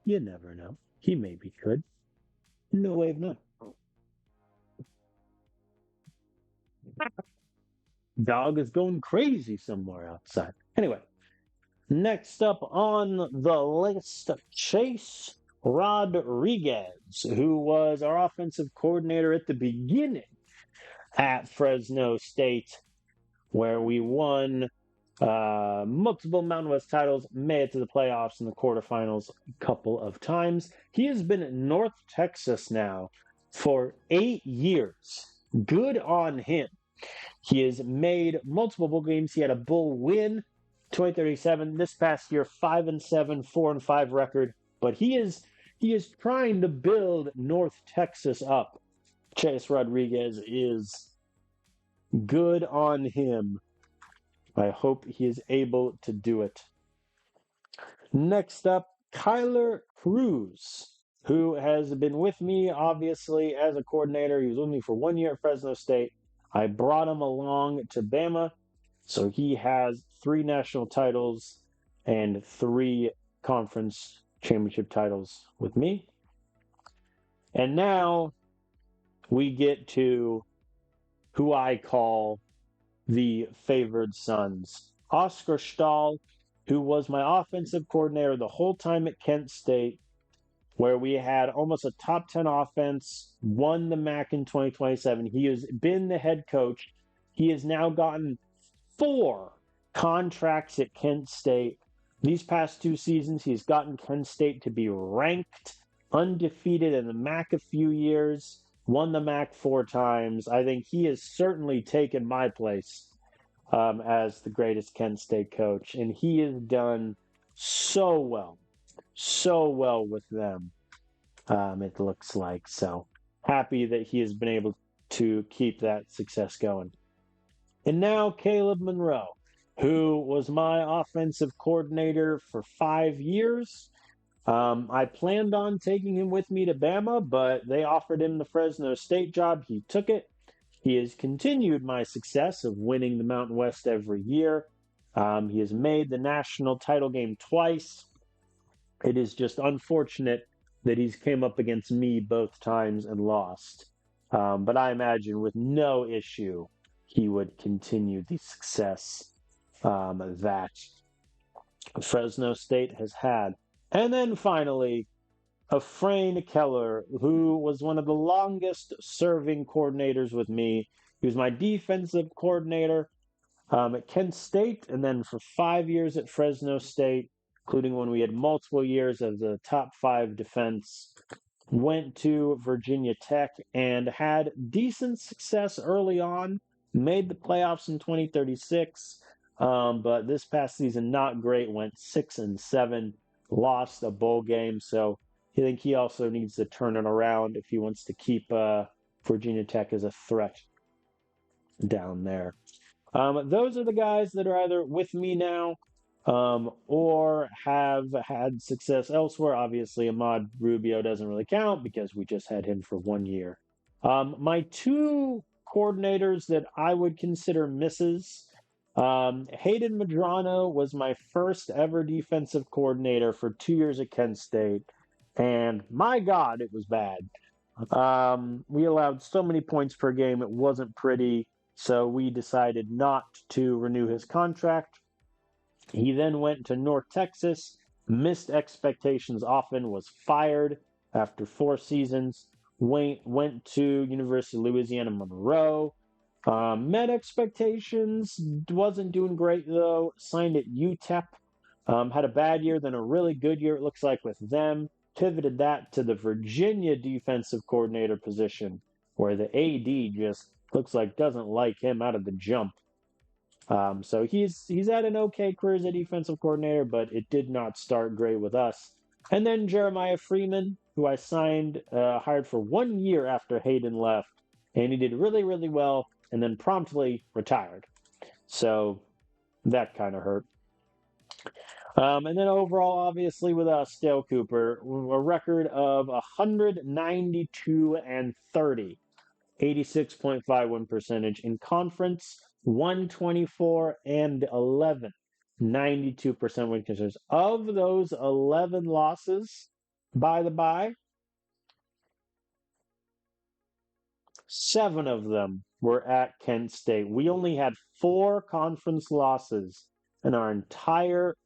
You never know. He maybe could. No way of knowing. Dog is going crazy somewhere outside. Anyway, next up on the list, Chase Rodriguez, who was our offensive coordinator at the beginning at Fresno State, where we won multiple Mountain West titles, made it to the playoffs and the quarterfinals a couple of times. He has been in North Texas now for 8 years. Good on him. He has made multiple bowl games. He had a bowl win, 2037. This past year, 5-7, 4-5 record. But he is trying to build North Texas up. Chase Rodriguez is good on him. I hope he is able to do it. Next up, Kyler Cruz, who has been with me, obviously, as a coordinator. He was with me for 1 year at Fresno State. I brought him along to Bama, so he has 3 national titles and 3 conference championship titles with me. And now we get to who I call the favored sons. Oscar Stahl, who was my offensive coordinator the whole time at Kent State, where we had almost a top 10 offense, won the MAC in 2027. He has been the head coach. He has now gotten 4 contracts at Kent State. These past 2 seasons, he's gotten Kent State to be ranked undefeated in the MAC a few years, won the MAC 4 times. I think he has certainly taken my place as the greatest Kent State coach, and he has done so well with them, it looks like. So happy that he has been able to keep that success going. And now Caleb Monroe, who was my offensive coordinator for 5 years. I planned on taking him with me to Bama, but they offered him the Fresno State job. He took it. He has continued my success of winning the Mountain West every year. He has made the national title game twice. It is just unfortunate that he's came up against me both times and lost. But I imagine with no issue, he would continue the success that Fresno State has had. And then finally, Efrain Keller, who was one of the longest serving coordinators with me. He was my defensive coordinator at Kent State, and then for 5 years at Fresno State, including when we had multiple years of the top 5 defense. Went to Virginia Tech and had decent success early on, made the playoffs in 2036, but this past season not great, went 6-7, lost a bowl game, so I think he also needs to turn it around if he wants to keep Virginia Tech as a threat down there. Those are the guys that are either with me now or have had success elsewhere. Obviously, Ahmad Rubio doesn't really count because we just had him for 1 year My two coordinators that I would consider misses. Hayden Madrano was my first ever defensive coordinator for 2 years at Kent State, and my God, it was bad. We allowed so many points per game, it wasn't pretty, so we decided not to renew his contract. He then went to North Texas, missed expectations often, was fired after 4 seasons, went to University of Louisiana Monroe, met expectations, wasn't doing great though, signed at UTEP, had a bad year, then a really good year, it looks like, with them, pivoted that to the Virginia defensive coordinator position, where the AD just looks like doesn't like him out of the jump. So he's had an okay career as a defensive coordinator, but it did not start great with us. And then Jeremiah Freeman, who I hired for 1 year after Hayden left, and he did really, really well, and then promptly retired. So that kind of hurt. And then overall, obviously, with us, Dale Cooper, a record of 192 and 30. 86.51 percentage in conference, 124 and 11, 92% win percentage. Of those 11 losses, by the by, 7 of them were at Kent State. We only had 4 conference losses in our entire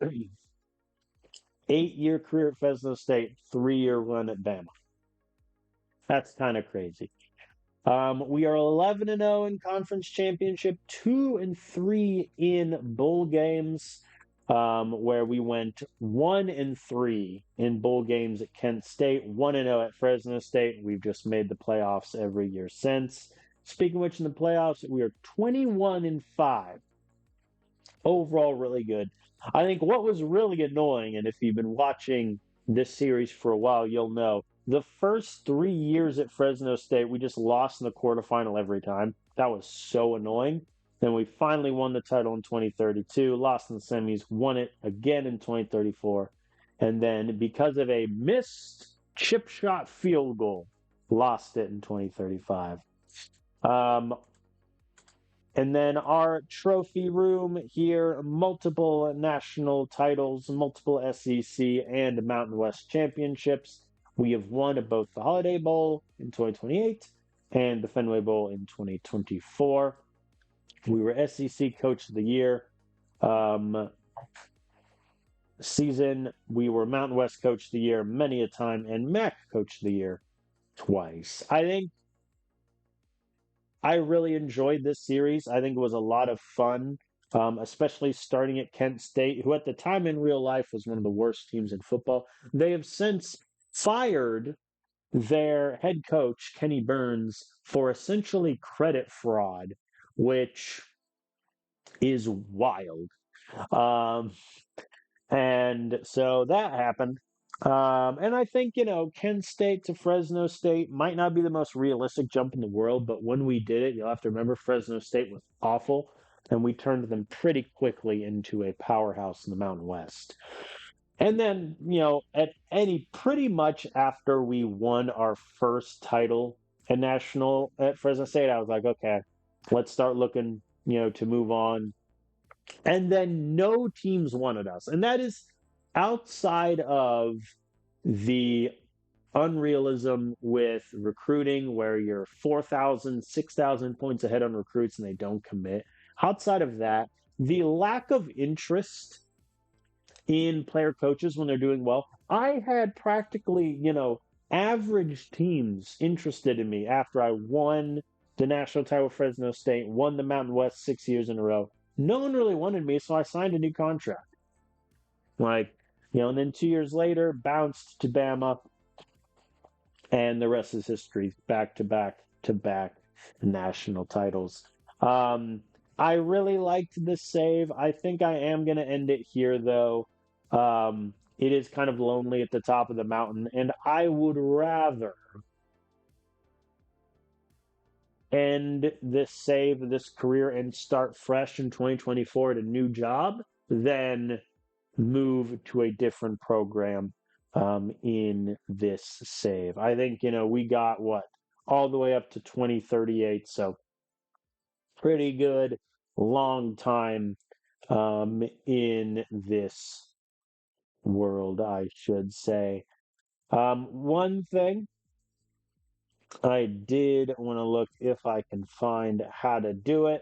8-year career at Fresno State, 3-year run at Bama. That's kind of crazy. We are 11-0 in conference championship, 2-3 in bowl games, where we went 1-3 in bowl games at Kent State, 1-0 at Fresno State. We've just made the playoffs every year since. Speaking of which, in the playoffs, we are 21-5. Overall, really good. I think what was really annoying, and if you've been watching this series for a while, you'll know the first 3 years at Fresno State, we just lost in the quarterfinal every time. That was so annoying. Then we finally won the title in 2032, lost in the semis, won it again in 2034. And then because of a missed chip shot field goal, lost it in 2035. And then our trophy room here, multiple national titles, multiple SEC and Mountain West championships. We have won at both the Holiday Bowl in 2028 and the Fenway Bowl in 2024. We were SEC Coach of the Year season. We were Mountain West Coach of the Year many a time and MAC Coach of the Year twice. I think I really enjoyed this series. I think it was a lot of fun, especially starting at Kent State, who at the time in real life was one of the worst teams in football. They have since fired their head coach, Kenny Burns, for essentially credit fraud, which is wild. Um, and so that happened. And I think, Kent State to Fresno State might not be the most realistic jump in the world, but when we did it, you'll have to remember Fresno State was awful, and we turned them pretty quickly into a powerhouse in the Mountain West. And then, pretty much after we won our first title at Fresno State, I was like, okay, let's start looking, to move on. And then no teams wanted us. And that is outside of the unrealism with recruiting where you're 4,000, 6,000 points ahead on recruits and they don't commit. Outside of that, the lack of interest in player coaches when they're doing well. I had practically, average teams interested in me after I won the national title with Fresno State, won the Mountain West 6 years in a row. No one really wanted me, so I signed a new contract. And then 2 years later, bounced to Bama, and the rest is history. Back to back to back national titles. I really liked this save. I think I am going to end it here, though. It is kind of lonely at the top of the mountain, and I would rather end this save, this career, and start fresh in 2024 at a new job than move to a different program in this save. I think, we got all the way up to 2038. So pretty good long time in this world, I should say. One thing I did want to look if I can find how to do it.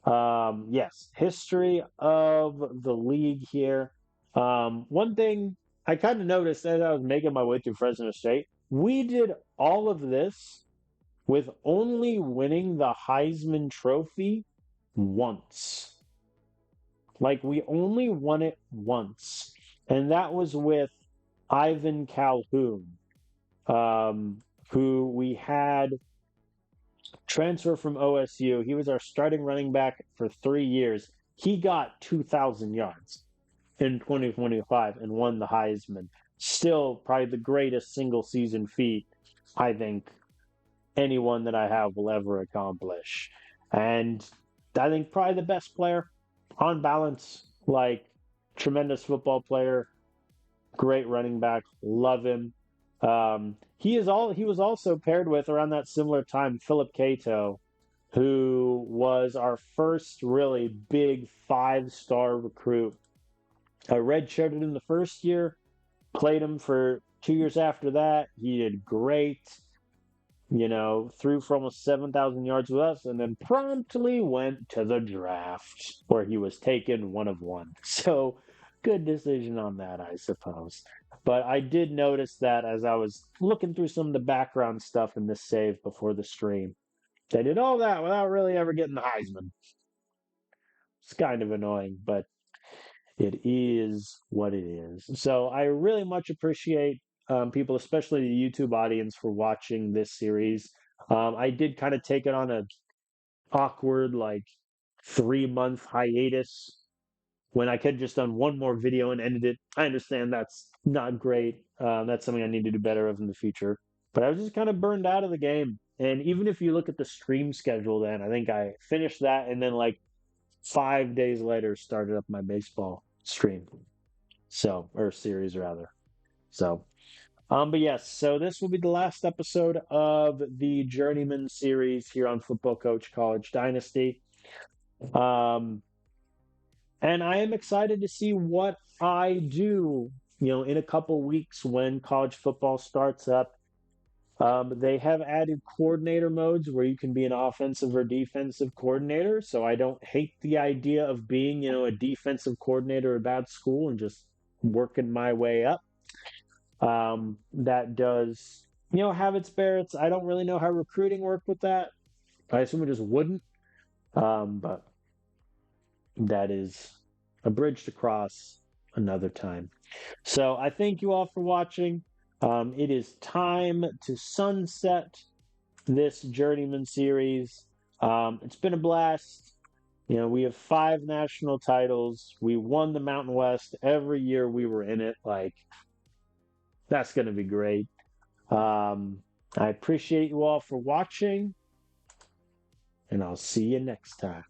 Yes, history of the league here. One thing I kind of noticed as I was making my way through Fresno State, we did all of this with only winning the Heisman Trophy once. Like we only won it once, and that was with Ivan Calhoun, um, who we had transfer from OSU. He was our starting running back for 3 years. He got 2,000 yards in 2025 and won the Heisman. Still, probably the greatest single season feat I think anyone that I have will ever accomplish. And I think probably the best player on balance, like tremendous football player, great running back, love him. He was also paired with around that similar time Philip Cato, who was our first really big 5-star recruit. I redshirted him the first year, played him for 2 years after that. He did great, threw for almost 7,000 yards with us, and then promptly went to the draft where he was taken one of one. So good decision on that, I suppose. But I did notice that as I was looking through some of the background stuff in this save before the stream. They did all that without really ever getting the Heisman. It's kind of annoying, but it is what it is. So I really much appreciate people, especially the YouTube audience, for watching this series. I did kind of take it on a awkward, like 3-month hiatus when I could have just done one more video and ended it. I understand that's not great. That's something I need to do better of in the future. But I was just kind of burned out of the game. And even if you look at the stream schedule, then I think I finished that and then like 5 days later started up my baseball stream. So, or series rather. So, but yes, so this will be the last episode of the Journeyman series here on Football Coach College Dynasty. Um, and I am excited to see what I do, in a couple weeks when college football starts up. They have added coordinator modes where you can be an offensive or defensive coordinator. So I don't hate the idea of being, a defensive coordinator at a bad school and just working my way up. That does, have its merits. I don't really know how recruiting worked with that. I assume it just wouldn't. But that is a bridge to cross another time. So I thank you all for watching. It is time to sunset this Journeyman series. It's been a blast. We have 5 national titles. We won the Mountain West every year we were in it. Like, that's going to be great. I appreciate you all for watching, and I'll see you next time.